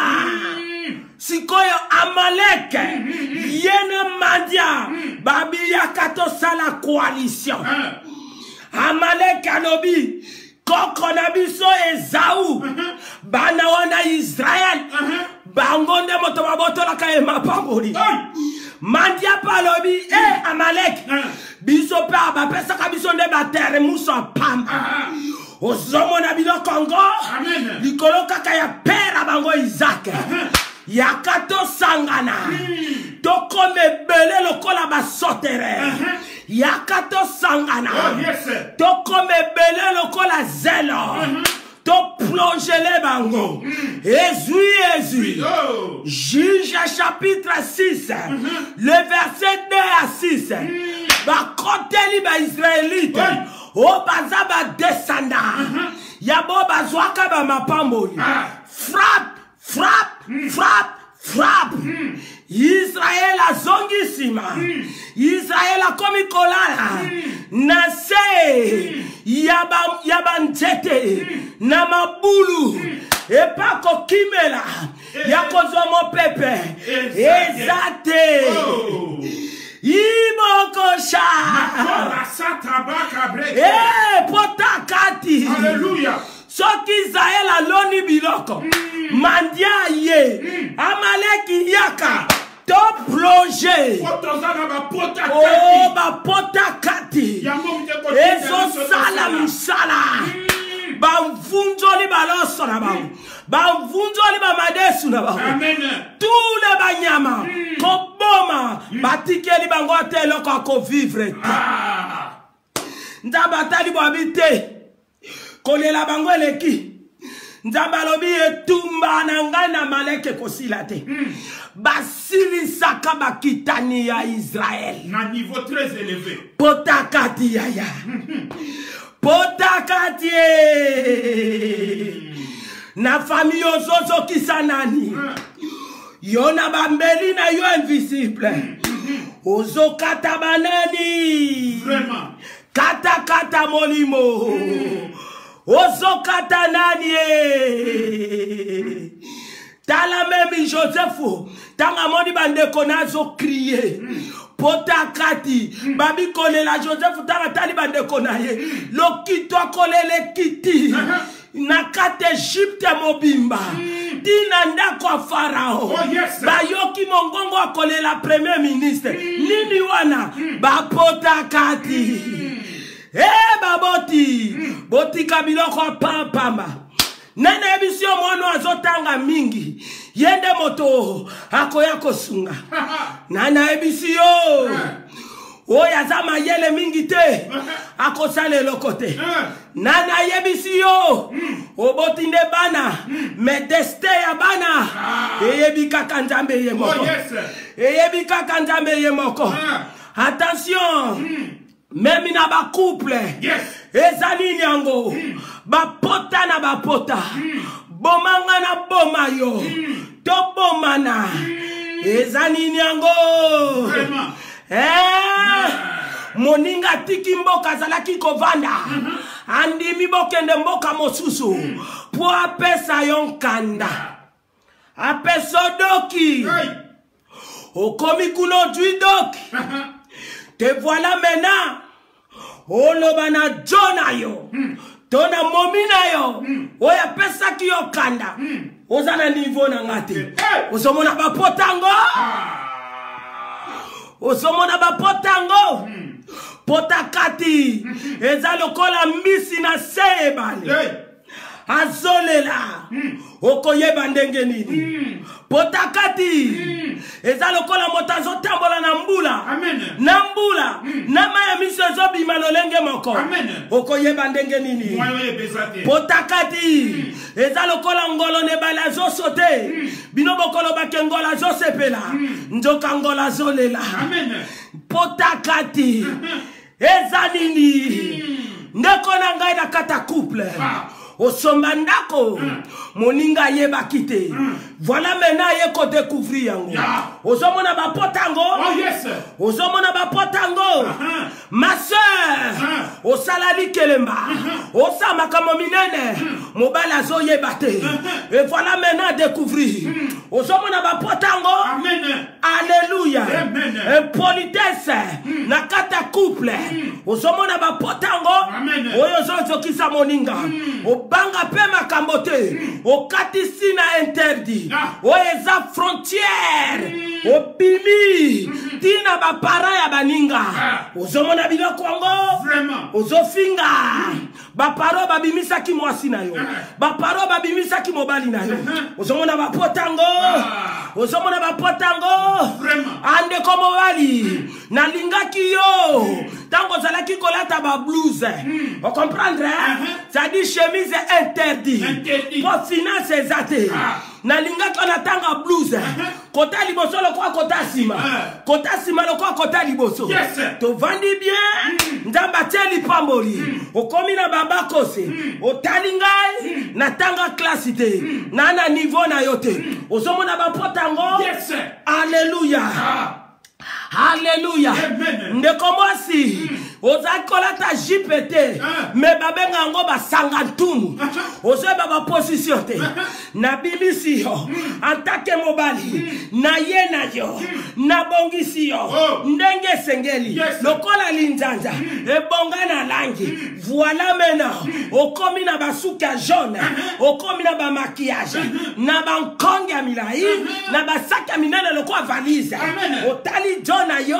Sikoyo Amalek. Yena Mandia. Babi yakato sala coalition. Amalek anobi. Koko nabiso Esaou. Bana wana Israël. Bangonde moto babotola kaye mapamboli. Mandia palobi. Amalek. Biso pa ba pesa ka biso nde ba terre muso pamba. Ozomo na bilo Congo. Amen. Likolo kaka ya pera bango Isaac. Yakato sangana. Toko mebele lokola ba sotere. Yakato sangana. Oh yes. Toko mebele lokola zelo. To plongez les bango. Jésus. Oh. Juge chapitre 6, le verset 2 à 6. Bakoteli ba Israélite. O baza ba descenda. Yabo bazwaka ba mapambo. Frappe. Israël a zongisima. Israël a komi kolala. Nase. Yaba njete. Namabulu. Epa kokimela. Yakozwa mo pepe. Ezate. Ibokosha. Potakati. Alléluia. Soki Israël a loni biloko. Mandia ye. Amaleki yaka. To plongé. Oh, ba potakati. Ezo sala msala. Bamvunjoli baloso na bao. Bamvunjoli ba madesu na bao. Amen. Tous les banyama. Koboma. Batikeli bango atelo kwa ko vivre. Ndabatali bo habite. Kolela bango eleki. Nzambalobi etumba na ngai na maleke kosilate. Basili saka bakitani ya Israël. Un niveau très élevé. Potakati yaya. Potakati. Na famille ozozo kisanani. Yona bambeli na yo invisible. Ozo kata banani. Vraiment. Kata molimo. Ozo kata nani. Tala memi Joseph. Tanga moni bande konazo crier. Potakati. Babi kole la Joseph tanga tali bande konaye. Lokito kole le kiti. Nakate Egypte mobimba. Dina ndako Farao. Oh, yes. Bayoki mongongo akole la premier ministre. Nini wana. Bapotakati. Baboti. Boti kabiloko pamba. Nene ebisio mwana azotanga mingi. Yende moto akoya kosunga. Nana ebisio. Oya zama yele mingi te. Akosale lokote. Nana yebisio. Obotinde bana. Medeste ya bana. Eyebika kanjambe ye moko. Oh yes. Eyebika kanjambe ye moko. Attention. Même na ba couple. Yes. Ezali nyango. Bapota na bapota. Bomanga na boma yo. To bomana. Ezali nyango. Vraiment. Moninga tiki mboka zalaki kovanda. Andimi bokende mboka mosusu. Po apesa yon kanda. Apeso doki. Okomi kuno juidoki. Te voilà maintenant. Olobana Jona yo. Tona momina yo. Oya pesa ki yo kanda. Ozana niveau na ngate. Osomona bapotango. Osomona bapotango. Potakati. Eza lokola mbisi na sebale. Azolela. Okoyeba ndenge nini. Potakati. Eza lokola motazo tambola na mbula. Amen. Na mbula. Na maya miso zobi malolenge moko. Amen. Okoyeba ndenge nini. Potakati. Eza lokola ngolo ne bala zo sote. Bino bokolo bakengola zo sepela. Njoka ngola zolela. Amen. Potakati. Eza nini. Ndeko na ngai na kata couple. Osomba ndako. Moninga yeba kite. Voilà maintenant yeko découvrir yango. Osomona ba potango. Oh yes. Osomona ba potango. Ma sœur. Osalali kelemba. Osama kama minene. Mobala zo yebate. Et voilà maintenant découvrir. Osomona ba potango. Amen. Alléluia. Amen. Politesse. Nakata couple. Osomona ba potango. Amen. Oyo zo kisa moninga. Obanga pe makambote. Okatisi na interdit. Oeza frontière. Obimi. Tina ba para ya baninga. Ozomona biloko wango. Vraiment. Ozofinga. Ba paro babimisa ki mwasi na yo. Ba paro babimisa ki mobali na yo. Ozomona ba potango. Ozomona ba potango. Vraiment. Ande komo wali. Na lingaki yo. Tango zalaki kolata ba blouse. On comprendre? Ça dit chemise interdit. Pour finance ezate. Nalinga kona tanga blouse. Kota liboso lokwa kota sima. Kota sima lokwa kota liboso. To vandi bien. Ndamba teli pamboli. Okomi na baba kose. Otalingai na tanga klasite. Nana niveau na yote. Ozomona ba potango. Alléluia. Alléluia. Ndeko mwasi. Ozakolata jipete. Me babenga ngo ba sangantumu. Ozo baba position te. Na bimisi yo. Antake mobali. Na ye na yo. Na bongisi yo. Ndenge sengeli. Lokola linjanja. Ebonga na langi. Voilà maintenant. Okomi na basuka jaune. Okomi na ba maquillage. Na ba nkonga milai. Na ba saka minene lokwa valise. Otali jona yo.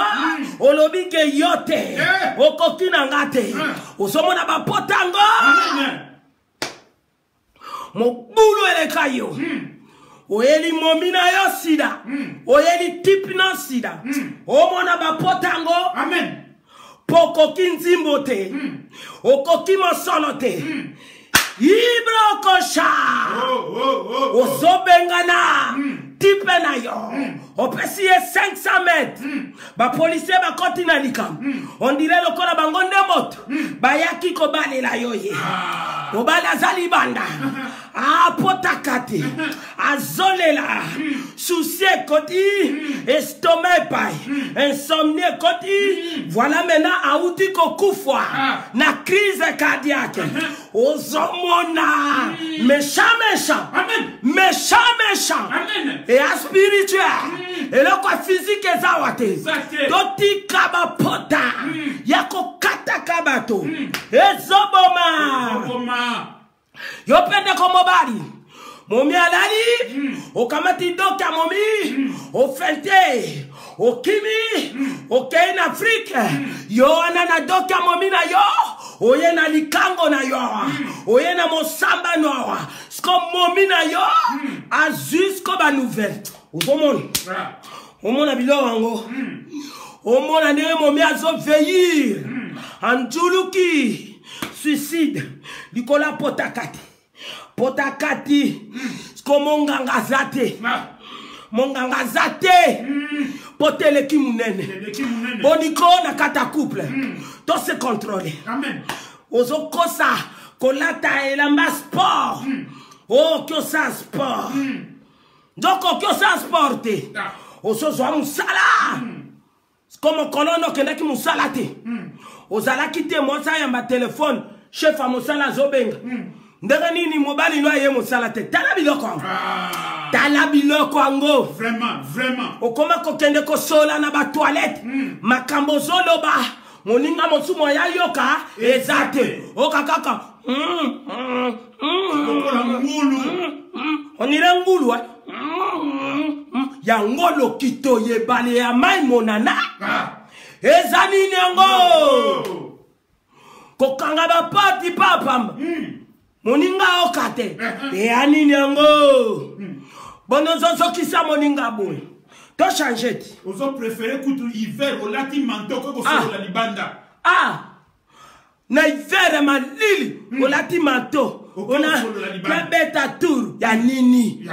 Olobi ke yote. Okokina ngate. Osomona ba potango. Mobulu elekayo. Oyeli momina yo sida. Oyeli tipina sida. Omona ba potango. Amen. Poko kinzimbo te. Okoki mosolo te. Ibro kosha. Osobengana. Tipe na yo. Opesi 500 mètres. Ba policier ba kontina likam. On dirait le kona bangonde moto. Ba yaki ko bale la yo ye. Obala zalibanda. Potakati. Azolela. Souci koti. Estomac pai. Insomnie koti. Voilà maintenant aouti ko kufwa. Na crise cardiaque. Ozomona. Méchant. Amen. Méchant. Amen. Et à spirituel. Et le quoi physique est zawate. Doti kaba pota. Yako kata kabato. Ezoboma. Yopende komobali. Momi alali. Okamati doka momi. Ofente. Okimi. Okei na Afrique. Yo anana doka momi na yo. Oye na likango na yo. Oye na mosamba no. Sko momi na yo. Azusko ba nouvelle. Ozomon. Omona bilo wango. Omona ndenge momi azo veillir. Anjuluki. Suicide. Likola potakati. Potakati. Sko monganga zate. Monganga zate. Poteleki munene. Boniko na kata couple. To se contrôler. Amen. Ozo kosa. Kolata elamba sport. Oh, kyosa sport. Doko kyosa sporte. Ozo zwa musala. Comme kolono kendaki musala te. Ozala kite mosa yamba telefone. Chef a musala zobenga. Ndenge nini mobali no ye musala te. Tala biloko ango. Tala biloko ango. Vraiment. Okoma kokende ko sola na ba toilette. Makambo zoloba. Moninga mosumo ya yoka. Ezate. Okakaka. On ira ngulu wa. Ya ngolo kito ye bale ya mai monana. Ezani nyango. Kokanga ba pati papa. Moninga okate. E ani nyango. Bono zozo kisa moninga boy. To changer ti. Ozo préféré kutu hiver au lati manto ko solo la libanda. Na hiver malili au lati manto. Ona beta tour ya nini.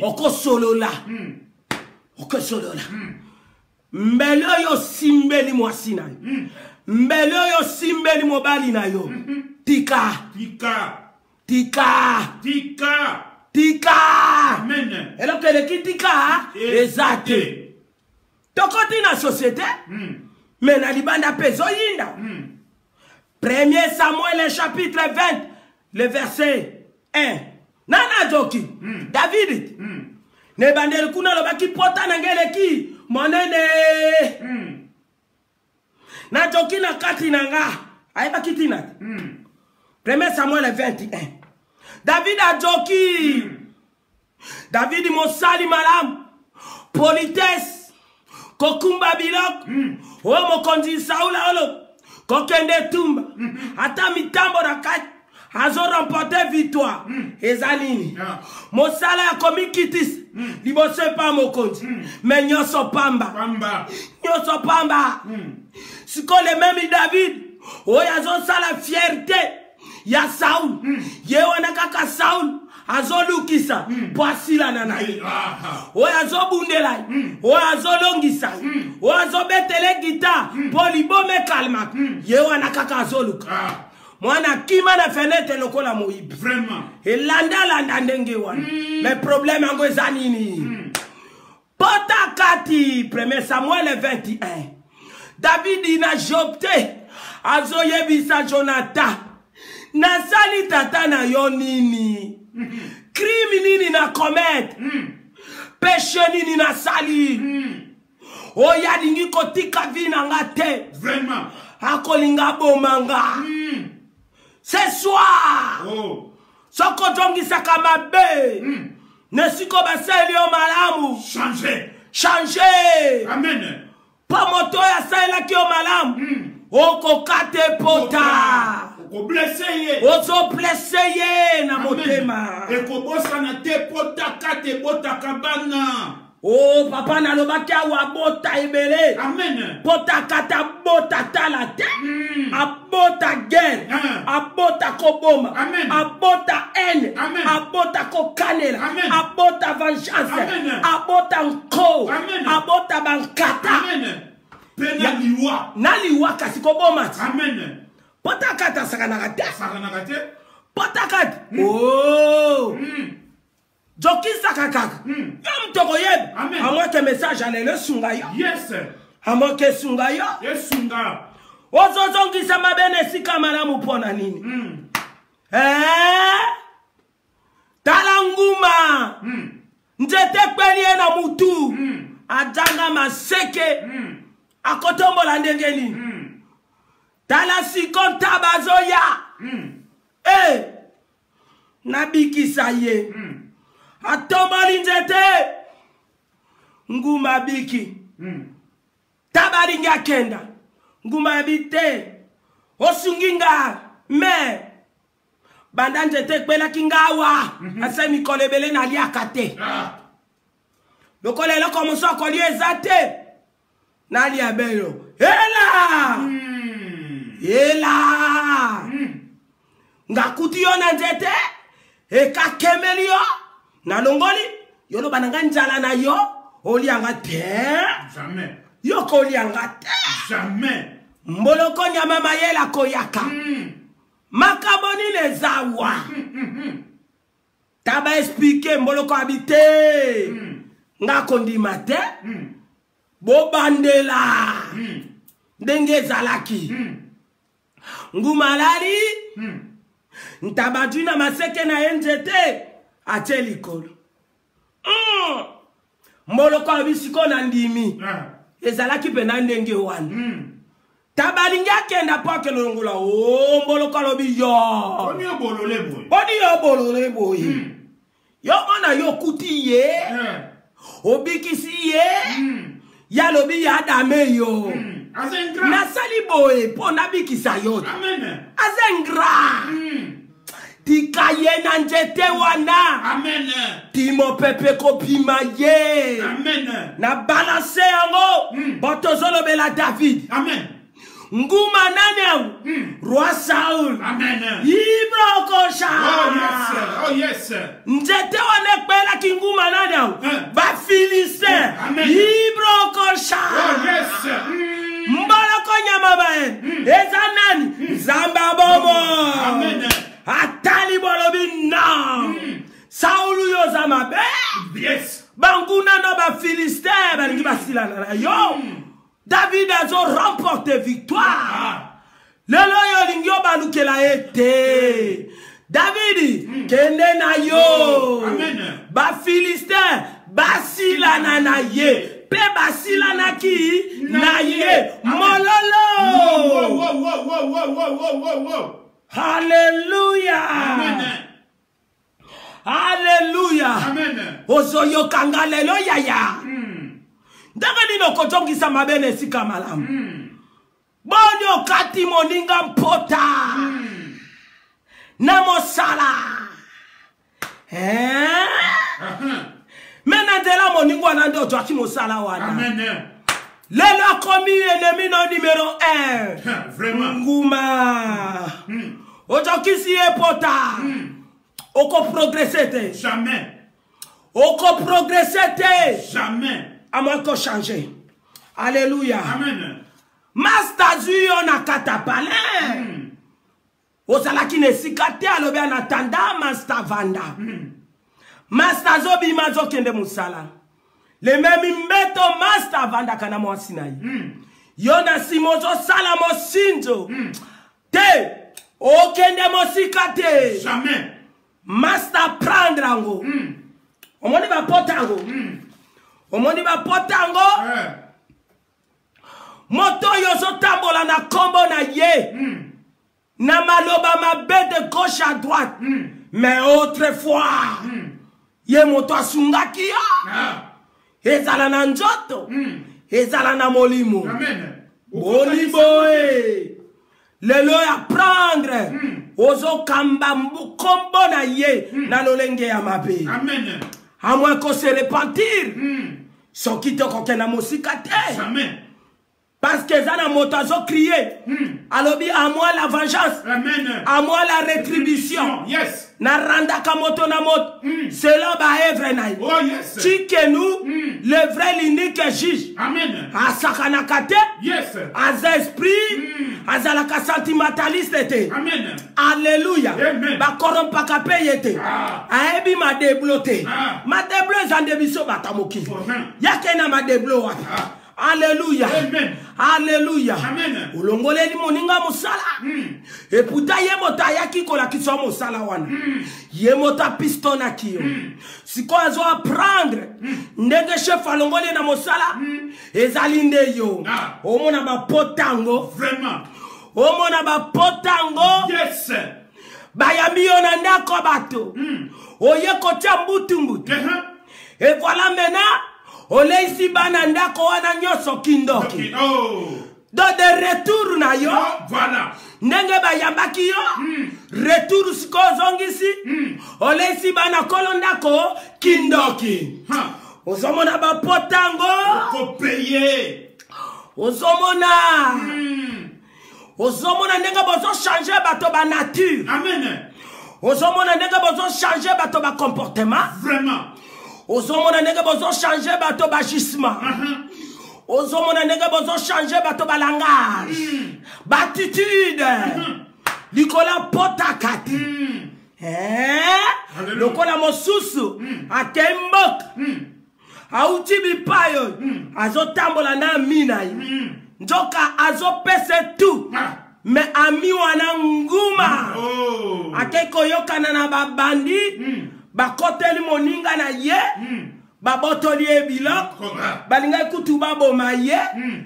Oko solo la. Oko solo la. Mbele yo simbeli mwasi na yo. Mbele yo simbeli mobali na yo. Tika. Amen. Et donc le tika ezate. Tokoti na société. Mais na libanda peso yinda. 1er Samuel chapitre 20 le verset 1. Nana joki. David. Ne bandel kuna lobaki pota na ngele ki monene. Na joki na kati nanga. Aiba kitina. 1 Samuel 21. David a joki. David mosali malam. Politesse. Kokumba bilok. O mokonzi Saula olo. Kokende tumba. Ata mitambo na kati. azo remporter victoire ezalini mosala ya komi kitis liboso pa mokonzi me nyonso pamba nyonso pamba siko le même David oyo azosala fierté ya Saul ye wana kaka Saul azolukisa po asilana na ye oyo azobundela ye oyo azolongisa ye oyo azobetele gita po libome kalmaka ye wana kaka azoluka mwana kima na fenêtre lokola moyibi Vraiment. elanda ndenge wana mais problème yango eza nini pota kati 1 Samuel 21 David na Job te azoyebisa Jonathan nasali tata na yo nini crime nini na commettre péché nini na sali oya lingi kotika vi na nga te Vraiment. akolinga bomanga ce soir soko jongisaka mabe nesiko basali yo malamu changer Amen. pa moto ya saelaki yo malamu okokate pota ozo blesse ye na motema ekobosana te pota kate bota kabana. oh papa nalobaki awa bota ebele Amen. bota kata bota tala te abota guerre abota koboma abota haine abota kokanela abota vengeance abota nko abota bankata pena liwa na liwa kasi koboma ti Amen. bota kata sakanaka te bota kata oh jokisaka kaka yo mtoko yebe amweke message alele sunga yo Yes. amweke sunga yo Yesunga. ozozongisa mabene sika malamu pona nini tala nguma nzete kpelie na mutu ajanga maseke akotombola ndenge nini tala sikonta bazoya nabikisa ye atomboli nzete nguma biki tabaringa kenda nguma bite osunginga me banda nzete kpelaki ngawa ase mikolo ebele naliaka te lokola eloko mosu akolia eza te nalia beyo ela ngakuti yo na nzete ekakemeli yo nalongoli yo loba nanga nzala na yo olianga te Jamais. yo kolianga te Jamais. mboloko nyama mayela koyaka makambo nini ezawa taba explike mboloko abite nga kondima te bobandela ndenge ezalaki ngumalali ntabadwi na maseke na ye nzete atie likolo mboloko abisiko na ndimi ezalaki pena ndenge wana tabalingi akenda po akelongola o mboloko alobi yo Oni obolole boy. boni yo bolole boye yo mona yo kuti ye obikisi ye yalobi yadame yo Azengra. nasali boye po nabikisa yo Amen. azengra tika ye na nzete wana Amen. timo pepe kopima ye Amen. na balance yango botozolobela David Amen. nguma nane roi Saul Amen. ibrokosha Oh yes. nzete wana ekpelaki nguma nane bafiliste ibrokosha Yes. mboloko nyama baye eza nani nzamba bomo Amen. atali bolobi na Saulu yo za mabe Yes. banguna no bafiliste balingi basilana na yo David azo remporte victoire lelo yo lingi yo balukela ete David kende na yo bafiliste basilana na ye pe basilanaki na ye mololo. Wow. Hallelujah. Amen. Hallelujah. Amen. Ozoyo kangalelo yaya. Ndanga nino kojongisa mabene sika malamu. Boni okati moninga mpota. na mosala. Mena nzela moningo anande otoaki mosala wana. Amen. Lelo akomi ennemi no numéro 1. Vraiment. Nguma. Ojokisi epota. Oko progresser te. Jamais. Oko progresser te. Jamais. À moins qu'on change. Alléluia. Amen. Master Zuyo na katapale. Osalaki nesikate alobe anatanda Master Vanda. Master Zobi mazo kende musala. Le même mbeto Master Vanda kana mwasinayi. Yona simozo sala mosinzo. Te. Okende mosikate. Jamais. Master prendre ango. Omoni ba potango. Omoni ba potango. Moto yozo tambola na kombo na ye. Na maloba mabe de gauche à droite. Mais autrefois. Ye moto asungaki ya. Ezala na njoto. Ezala na molimo. Amen. Boliboe. Lelo ya prendre. Ozo kamba kombo na ye. Na lolenge ya mabe. Amen. À moins qu'on se repentir. Son qui te kokena mosikate. Jamais. Parce que ça n'a motazo crié. Alors à moi la vengeance. Amen. À moi la rétribution. Yes. Na randa kamoto na mot. Cela ba evre naï. Oh yes. Chikenu le vrai l'unique juge. Amen. Asakana kate. Yes. Aza esprit. Azalaka sentimentaliste te. Amen. Alléluia. Amen. Ba korompa ka payete. Aebi ma débloté. Ma déblo zandebiso batamoki. Yake na ma déblo wapi. Alléluia. Amen. Alléluia. Amen. Ulongoleli moninga musala. Et puta yemota yaki kola kiso musala wana. Yemota pistona kiyo. Siko azo apprendre. Ndenge chef alongole na musala. Ezalinde yo. Omona ba potango. Vraiment. Omona ba potango. Yes. Bayambi yo na ndako bato. Oye kotia mbutu mbutu. Et voilà maintenant. Ole isi bana ndako wana nyoso kindoki. Do de retour na yo. Voilà. Ndenge bayambaki yo. Retour siko zongisi. Ole isi bana kolo ndako kindoki. Ozomona ba potango. Faut payer. Ozomona. Ozomona ndenge bozo changer bato ba nature. Amen. Ozomona ndenge bozo changer bato ba comportement. Vraiment. Ozomona ndenge bozo changer bato ba gisement. Ozomona ndenge bozo changer bato ba langage. Ba attitude. Likola potakati. Lokola mosusu akembok. Auti bipayo. Azotambola na minai. Njoka azopese tu. Me ami wana nguma. Akeko yokana na babandi. Bakoteli moninga na ye. Babotoli ebiloko. Balinga kutu baboma ye.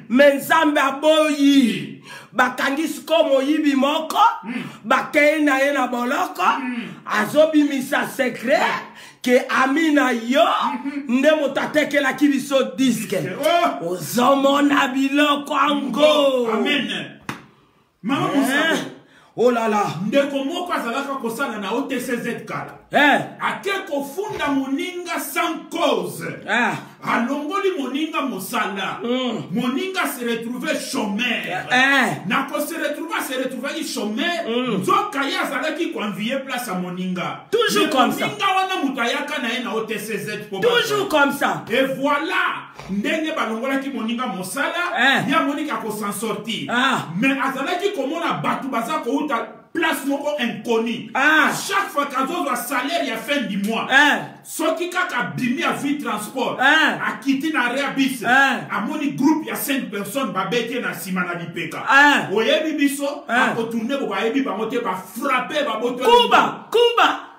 Menzambe aboyi. Bakangisi komo yibi moko. Bakei na ye na boloko. Azobi misa secret. Ke amina yo. Nde motateke la kibiso diske. Ozomona biloko ango. Amen. Mama Moussa. Oh là là. Ndeko moko azalaka kosala na OTCZ kala. Ake kofunda moninga sans cause. Alongoli moninga mosala. Moninga se retrouve chômeur. Na ko se retrouve chômeur. Nzoka ya azalaki konvier place à moninga. Toujours comme ça. Moninga wana mutayaka na ye na OTCZ. Toujours comme ça. Et voilà. Ndenge balongolaki moninga mosala. Ya moninga ko s'en sortir. Mais azalaki komona batu baza ko place moko inconnu. À chaque fois qu'on a un salaire, il y a fin du mois. Ce qui a bimi à vie transport, à quitter na réabis, à mon groupe, il y a 5 personnes, bah bêter na simana lipeka. Oye bibiso, à retourner pour baebi, bah monter, bah frapper, bah monter. Kuba.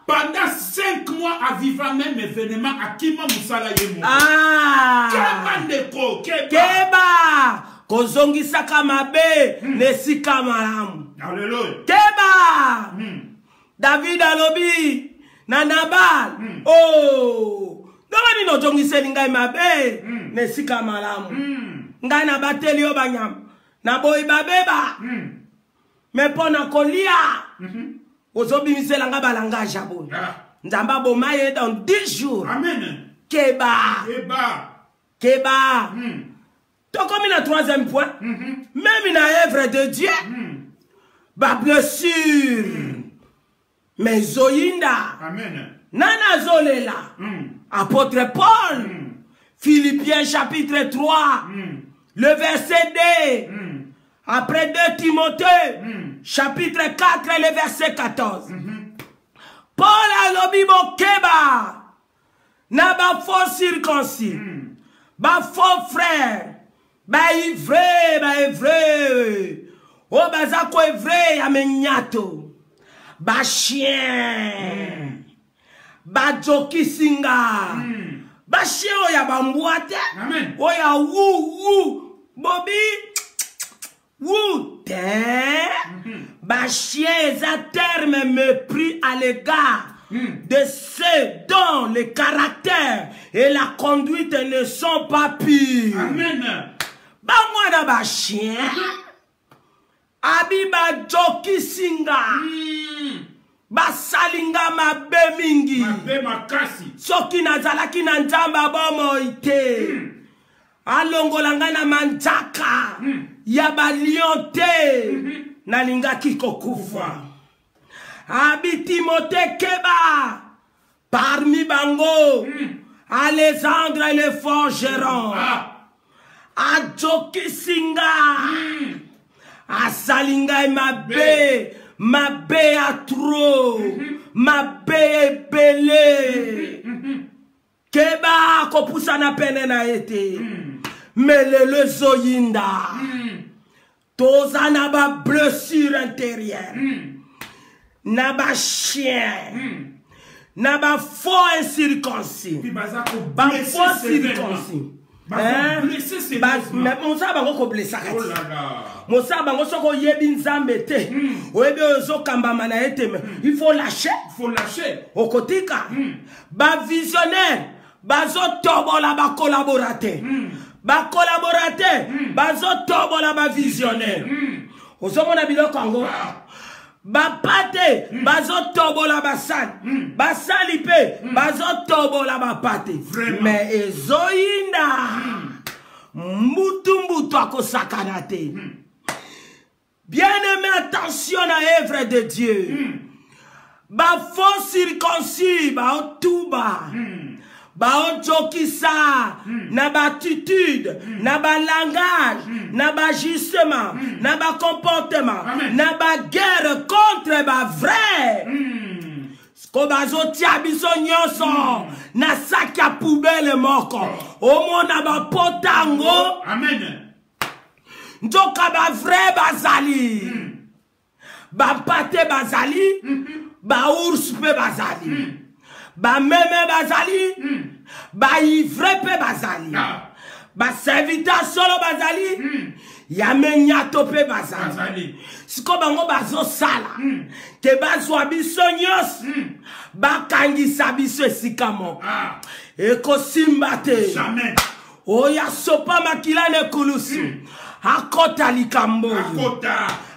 Pendant 5 mois à vivre même événement à Kima Moussala Yemo. Keba. Kozongi saka mabe nesika malamu. Alléluia. Keba. David alobi na Nabal. Oh. Nobani no jongi seli ngai mabe nesika malamu. Ngai na bateli yo banyam. Na boy babeba. Me pona kolia. ozobimisela nga balangage abo nzamba bomaye dans 10 jours amen keba tokomi na 3e point même na œuvre de Dieu ba blessure mais zoyinda amen nana zolela apôtre Paul Philippiens chapitre 3 le verset 2 après 2 Timothée chapitre 4 le verset 14 Paul alobi bokeba na ba faux circoncis ba faux frère ba ivre o bazako ivre ya menyato ba chien ba jokisinga ba chien o ya bambwate o ya wu bobi wu te ba chien est un terme mépris à l'égard de ceux dont le caractère et la conduite ne sont pas purs. Amen. Ba mwana ba chien abi ba joki singa ba salinga mabe mingi mabe makasi soki nazalaki na nzamba bomo ite alongolanga na manjaka ya ba lion te nalingaki kokufa abi Timothée keba parmi bango Alexandre et le forgeron a joki singa a salinga mabe a trop mabe belé keba kopusa na pene na ete melele zoyinda toza na ba blessure intérieure na ba chien na ba faux incirconcis ba faux circoncis mais mosa bango ko blessa kati mosa bango soko yebi nzambe te oyebi ozo kambama na ete il faut lâcher okotika ba visionnaire bazo tobola ba collaborateur bazo tobola ba visionnaire ozomona biloko yango bapate bazo tobola basali pe bazo tobola bapate mais ezoyinda mbutu akosakana te. Bien-aimé, attention à l'œuvre de Dieu. Ba faux circoncis ba tuba ba jokisa na ba attitude na ba langage na ba justement na ba comportement na ba guerre contre ba vrai ko bazo tia biso nyonso na sac à poubelle moko omona ba potango amen njoka ba vrai bazali ba pate bazali ba ours pe bazali ba meme bazali ba ivre pe bazali ba serviteur solo bazali ya menyato pe bazali siko bango bazo sala ke bazwa biso nyos ba kangisa biso esika moko ekosimba te jamais oya sopa makila ne kulusu akota likambo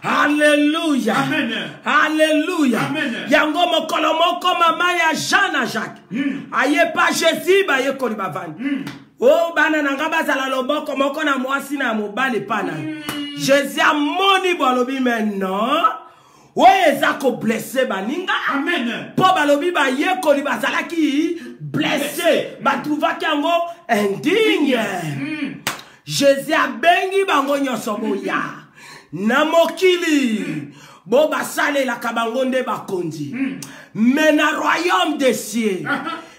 Alléluia. Amen. Alléluia. Amen. Yango mokolo moko mama ya Jean na Jacques. Aye pa Jésus ba ye koli bavani. O bana nanga bazala loboko moko na mwasi na mobale pana. Jésus amoni balobi maintenant. Oye zako blessé baninga. Amen. Po balobi ba ye koli bazala ki blessé. Ba trouva yango indigne. Jésus abengi bango nyonso boya. Namokili bo basale la kabangonde bakonzi mais na royaume des cieux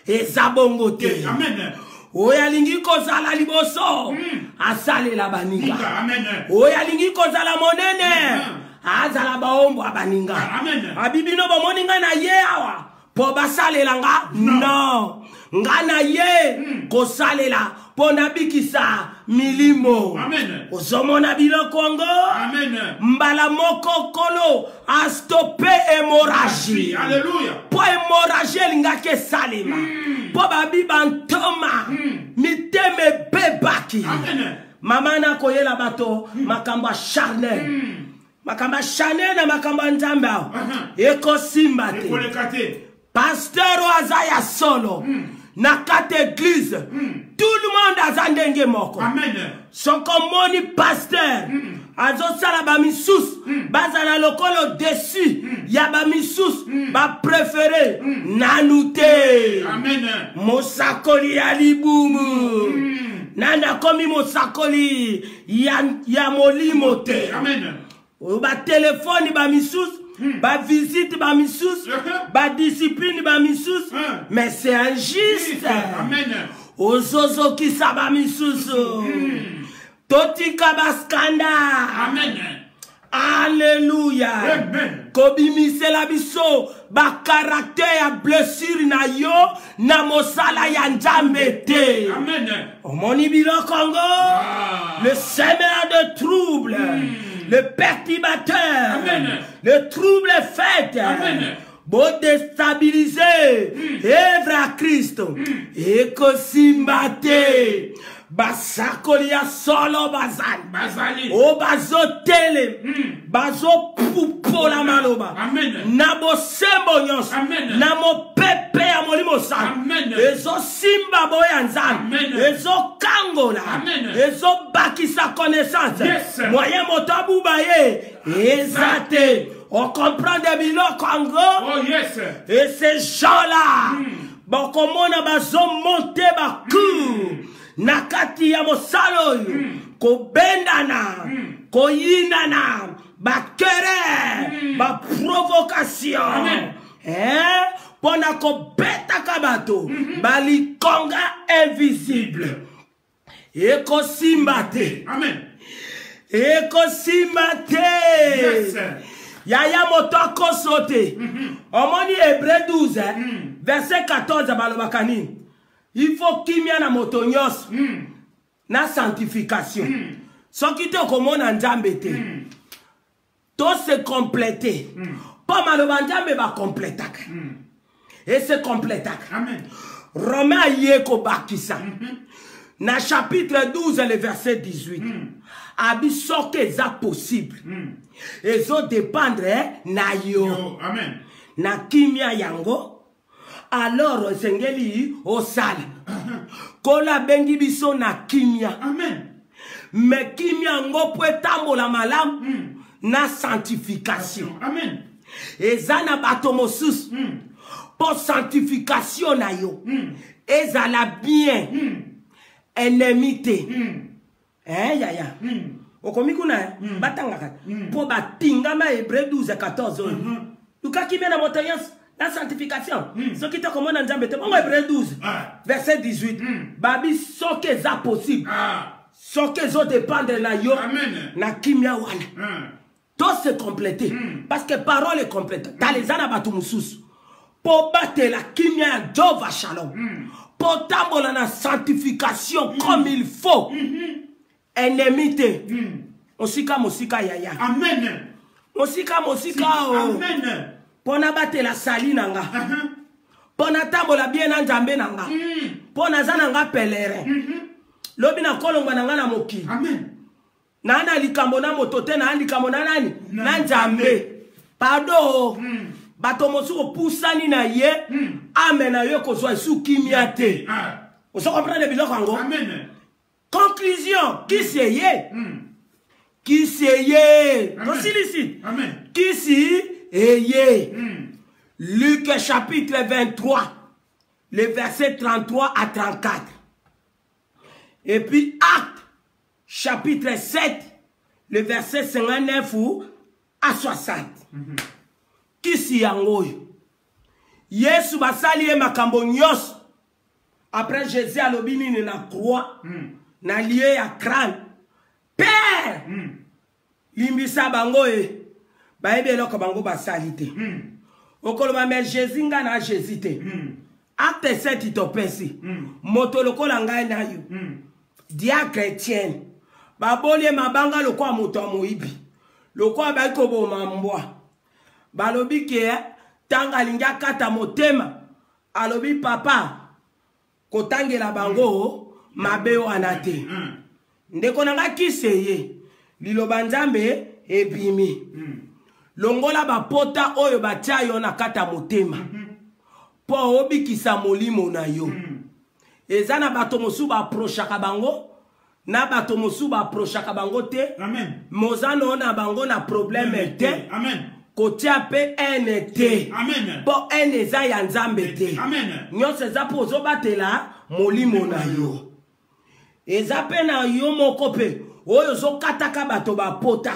ezabongote amen oya lingi kozala liboso asale la baninga amen oya lingi kozala monene azala baombo abaninga amen abibino bomoninga na ye awa po basale langa non ngana ye kosalela pona bikisa milimo amen ozomona biloko ngo amen mbala moko kolo a stoppé hémorragie alléluia po hémorragie lingake salima po babi bantoma miteme bebaki amen mama na koyela bato makamba charnel makamba chane na makamba nzambe awo ekosimba te pasteur azaya solo na kati église tout le monde aza ndenge moko soko moni pasteur azosala bamisusu bazala lokolo dessus ya bamisusu bapréféré nanu te mosakoli ya libumu nanda komi mosakoli ya molimo te batelefoni bamisusu visite bamisusu discipline bamisusu mais c'est injuste ozozokisa bamisusu totika baskanda Alléluia. Kobimisela biso ba caractère ya blessure na yo na mosala ya nzambe te. Amen. Omoni biloko Congo. Le semeur de trouble. Le perturbateur. Amen. Le trouble fait. Amen. Bon déstabiliser œuvre à Christ. Ekosimbate. Basakoli ya solo bazali o bazotele bazo pupola maloba na bosembo nyonso na mopepe ya molimo sa ezo simba boya nzambe ezo kangola ezo bakisa connaissance moyen motabu baye ezate on comprend des biloko en gros. Oh yes. Et ces gens-là bon comment on bazo monter ba coup nakati ya mosalo ko bendana ko yinana ba kere ba provocation pona ko beta kabato bali konga invisible eko simbate amen eko simbate yes yaya motoko sote omoni Hébreux 12 verset 14 balobakani. Il faut qu'il y ait na motonyos na sanctification. Ce qui te commande en Djambete. Tout se compléter. Pas mal de Djambé va compléter. Et se compléter. Amen. Romain yeko bakisa. Na chapitre 12 le verset 18. Abiso que ça possible. Et ça dépendre na yo. Amen. Na kimia yango. Alors sengeli osala kola bengi biso na kimia amen mais kimia ngo poetambola malam na sanctification amen ezana bato mosus pour sanctification na yo ezala bien enemité yaya okomi kuna batanga po batingama Hébreux 12 14 luka kimia na motoyance. La sanctification. Ce qui te commande en Djambete. Bon, Hébreux 12, verset 18. Babi, ce qui est possible. Ce qui est dépendre de yo. Na kimia wana. Tout se compléter. Parce que parole est complète. T'as les anabatumusus. Pour battre la kimia Jova Shalom. Pour tambola na sanctification comme il faut. Enemité. Osika mosika yaya. Amen. Osika mosika. Amen. Pona bate la sali nanga. Pona tambola bien na nzambe nanga. Pona zana nga pèlerin. Lobi na kolongwa nanga na moki. Amen. Nana likambo na motote na likambo na nani? Na nzambe. Pardon. Bato mosuko pusani na ye. Amen na yo kozwa su kimia te. On se comprend de biloko ngo. Amen. Conclusion, qui c'est ye? Qui c'est ye? Amen. Qui c'est Ayez. Luc chapitre 23, les versets 33 à 34. Et puis Actes chapitre 7, le verset 59 à 60. Qui s'y yangoy? Yesu basali e makambo nyos. Après Jésus a l'obini na croix, na lié à crâne. Père! Limbisa bango e. Baebe loko bango basalite. Okoloba me Jésus nga na Jésus te. Acte 7 itopesi. Moto lokola ngai na yo. Dia chrétien. Babole mabanga lokwa moto moibi. Lokwa ba ko bo mambwa. Balobi ke tanga linga kata motema. Alobi papa kotangela bango mabe wana te. Ndeko nanga kiseye. Liloba nzambe ebimi longola bapota oyo batia yo na kata motema po obikisa molimo na yo eza na bato mosusu baprochaka bango na bato mosusu baprochaka bango te mozano na bango na problème te kotia pe ene te po ene eza ya nzambe te nyonso eza po ozobatela molimo na yo eza pe na yo moko pe oyo ozokataka bato bapota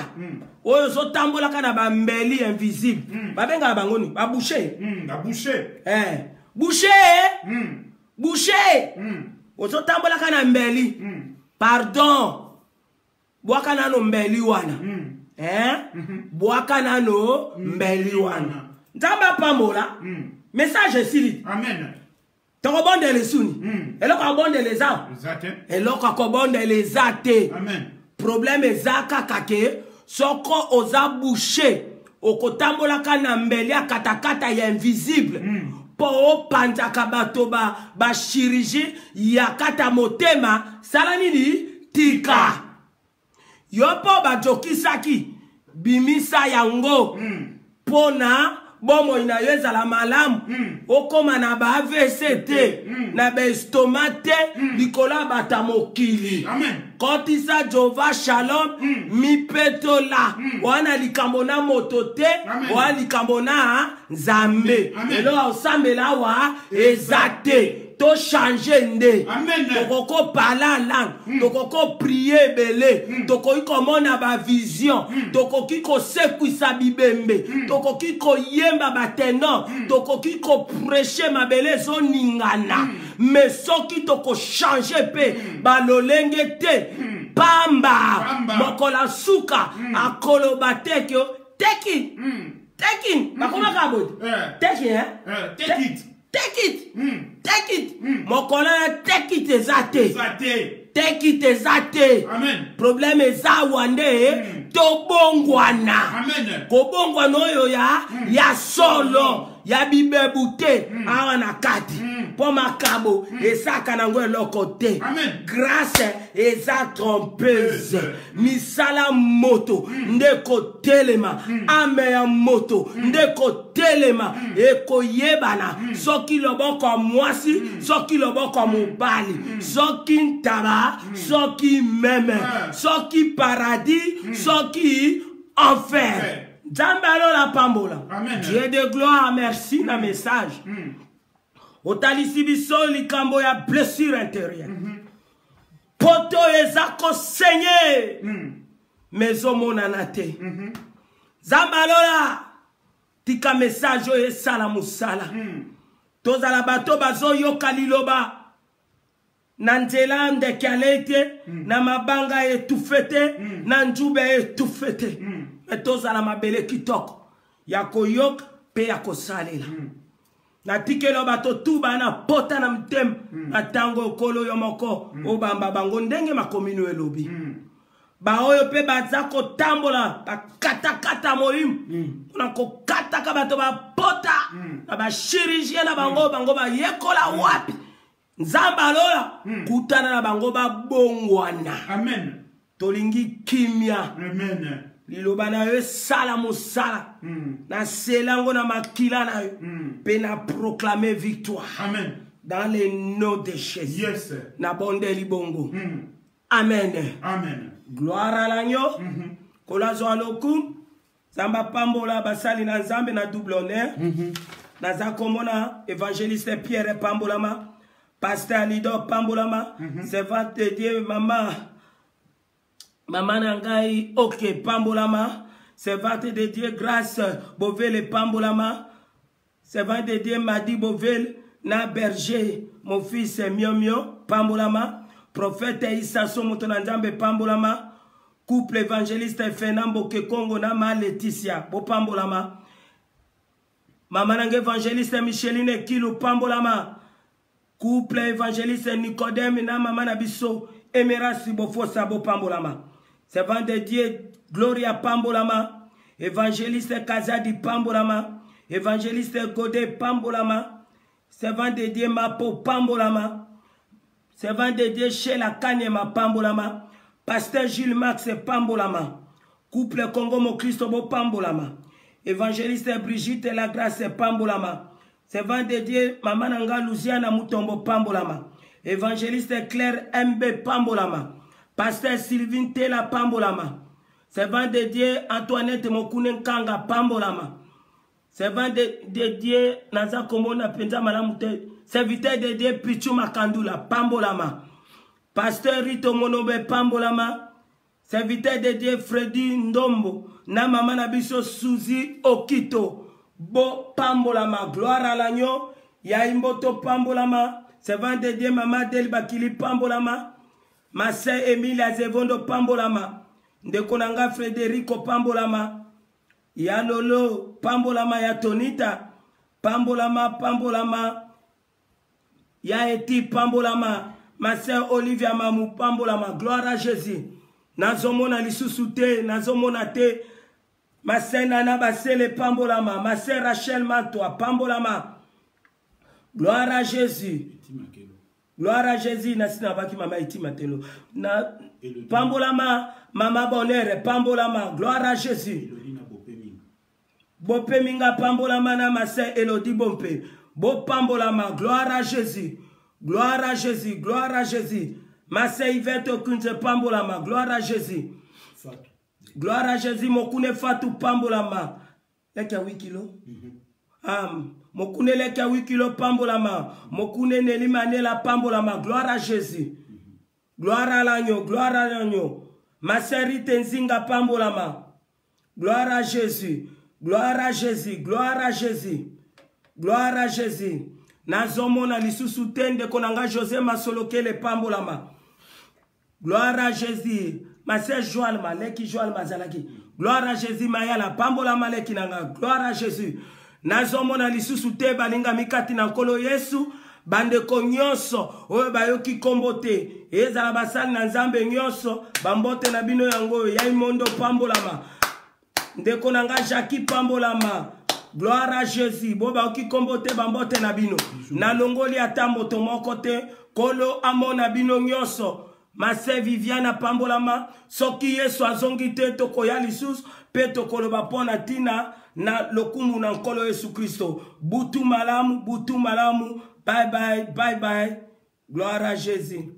oyo ozotambolaka na bambeli invisible babengaka bango ni babouche bouche ozotambolaka na mbeli pardon bwaka nano mbeli wana bwaka nano mbeli wana nzambe apambola message esili tokobondela esuni eloko akobondela eza eloko akobondela eza te problème eza kaka ke soko oza bouche okotambolaka na mbeli ya katakata ya invisible po opanzaka bato bashirurgie ya kata motema sala nini tika yo po bajokisaki bimisa yango pona bomoi na yo ezala malamu okoma na ba AVC te na ba estomac te likolo ya bata mokili kotisa Jehova Shalom mipetola wana likambo na moto te wana likambo na nzambe elo osambela wa eza te to changer nde tokoko parla langue tokoko prier belé tokoki komona ba vision tokoki kosekwisa bibembe tokoki koyemba bateno tokoki koprêcher mabele ezoningana mais soki toko changer pe balolenge te pamba mokola suka akoloba teke take it bakomaka bote take it mokola take it ezate take it ezate problème eza wande tobongwana kobongwana oyo ya solo ya bibebu te awa na kati po makabo esaka nango eloko te grâce eza trompeuse misala moto nde kotelema ame ya moto nde kotelema ekoyebana soki loboko mwasi soki loboko mobali soki ntaba soki meme soki paradis soki enfer Nzambe alola pambola. Dieu de gloire, merci na message. Otalisi biso likambo ya blessure intérieure. Poto ezako saigner. Mezo monana te. Nzambe alola tika message oyo esala musala. Tozala bato bazo yoka liloba. Na nzela ndeke alete na mabanga etufete na njube etufete. Etozala mabele kitoko ya koyoka pe ya kosalela na tikelo bato tuba na pota na mtem na tango kolo yo moko obamba bango ndenge makomino elobi ba oyo pe baza kotambola bakata moyim na kokata ka bato ba pota na ba chirurgien na bango ba yekola wapi nzamba alola kutana na bango ba bongwana amen tolingi kimia amen liloba na yo sala mosala na selango na makila na yo pe na proclamer victoire amen dans le nom de Jésus yes na bonde libongo amen amen gloire à l'agneau kolazo alokum zamba pambola basali na nzambe na double honneur na zakomona évangéliste Pierre Pambolama pasteur Lido Pambolama servante de Dieu Maman Nangai, ok, Pambolama, servante de Dieu, grâce, Bovele Pambolama, servante de Dieu, Madi Bovele, na berger, mon fils Mio, Pambolama, prophète Issa Somotonanzambe Pambolama, couple évangéliste Fernando Kekongo Nama Laetitia, Bo Pambolama, Maman Nangai évangéliste Micheline Kilo Pambolama, couple évangéliste Nicodème na Maman Nabiso, Emerasi Bofosa Bo Pambolama. Servant de Dieu, Gloria Pambolama, évangéliste Kazadi Pambolama, évangéliste Godé Pambolama, servant de Dieu Mapo Pambolama, servant de Dieu Sheila Kanyema Pambolama, pasteur Gilles Max Pambolama, Couple Congo Mo Christo Bo Pambolama. Évangéliste Brigitte La Grâce Pambolama. Servant de Dieu Maman Nanga Louisiana Mutombo Pambolama. Évangéliste Claire MB Pambolama. Pasteur Sylvine Tela Pambolama. Servant de Dieu Antoinette Mokunen Kanga Pambolama. Servant de Dieu Naza Komona Penza Malamute. Serviteur de Dieu Pichu Makandula Pambolama. Pasteur Rito Monobe Pambolama. Serviteur de Dieu Freddy Ndombo. Na Mama Nabiso Suzy Okito. Bo Pambolama. Gloire à l'agneau. Yaimboto Pambolama. Servant de Dieu Mama Del Bakili Pambolama. Ma sœur Emile Azevondo Pambolama. Ndekonanga Frederico Pambolama. Ya Lolo Pambolama ya Tonita. Pambolama. Ya Eti Pambolama. Ma sœur Olivia Mamou Pambolama. Gloire à Jésus. Nazomona Lissusute. Nazomona te. Ma sœur Nana Basele Pambolama. Ma sœur Rachel Matoa Pambolama. Gloire à Jésus. Gloire à Jésus. Nasina Baki Mama Iti Matelo. Pambolama. Mama Bonheur. Pambolama. Gloire à Jésus. Bope Minga Pambolama na ma sœur Elodie Bompe. Bo Pambolama. Gloire à Jésus. Gloire à Jésus. Gloire à Jésus. Ma sœur Yvette Okunze Pambolama. Gloire à Jésus. Gloire à Jésus. Mokune Fatou Pambolama. Leka 8 kilos. Mokune leka 8 kilos Pambolama. Mokune Nelimanela Pambolama. Gloire à Jésus. Gloire à l'agneau. Gloire à l'agneau. Ma sœur Ritenzinga Pambolama. Gloire à Jésus. Gloire à Jésus. Gloire à Jésus. Gloire à Jésus. Nazomona lisusu tende konanga José Masolokele Pambolama. Gloire à Jésus. Ma sœur Joalma, leki Joalma Zalaki. Gloire à Jésus, Mayala Pambolama leki nanga. Gloire à Jésus. Nazomona lisusu te balinga mikati na nkolo Yesu. Bande ko nyonso oyo bayoki kombote. Ezala basali na nzambe nyonso. Bambote na bino yango. Yaimondo Pambolama. Ndeko nanga Jackie Pambolama. Gloire à Jésus. Boba oki kombote bambote na bino. Na longoli ata moto moko te. Kolo amona bino nyonso. Ma sœur Viviana Pambolama. Soki Yesu azongi te tokoya lisusu. Pe tokoloba pona tina. Na lokumu na nkolo Yesu Kristo. Butu malamu. Bye bye. Gloire à Jésus.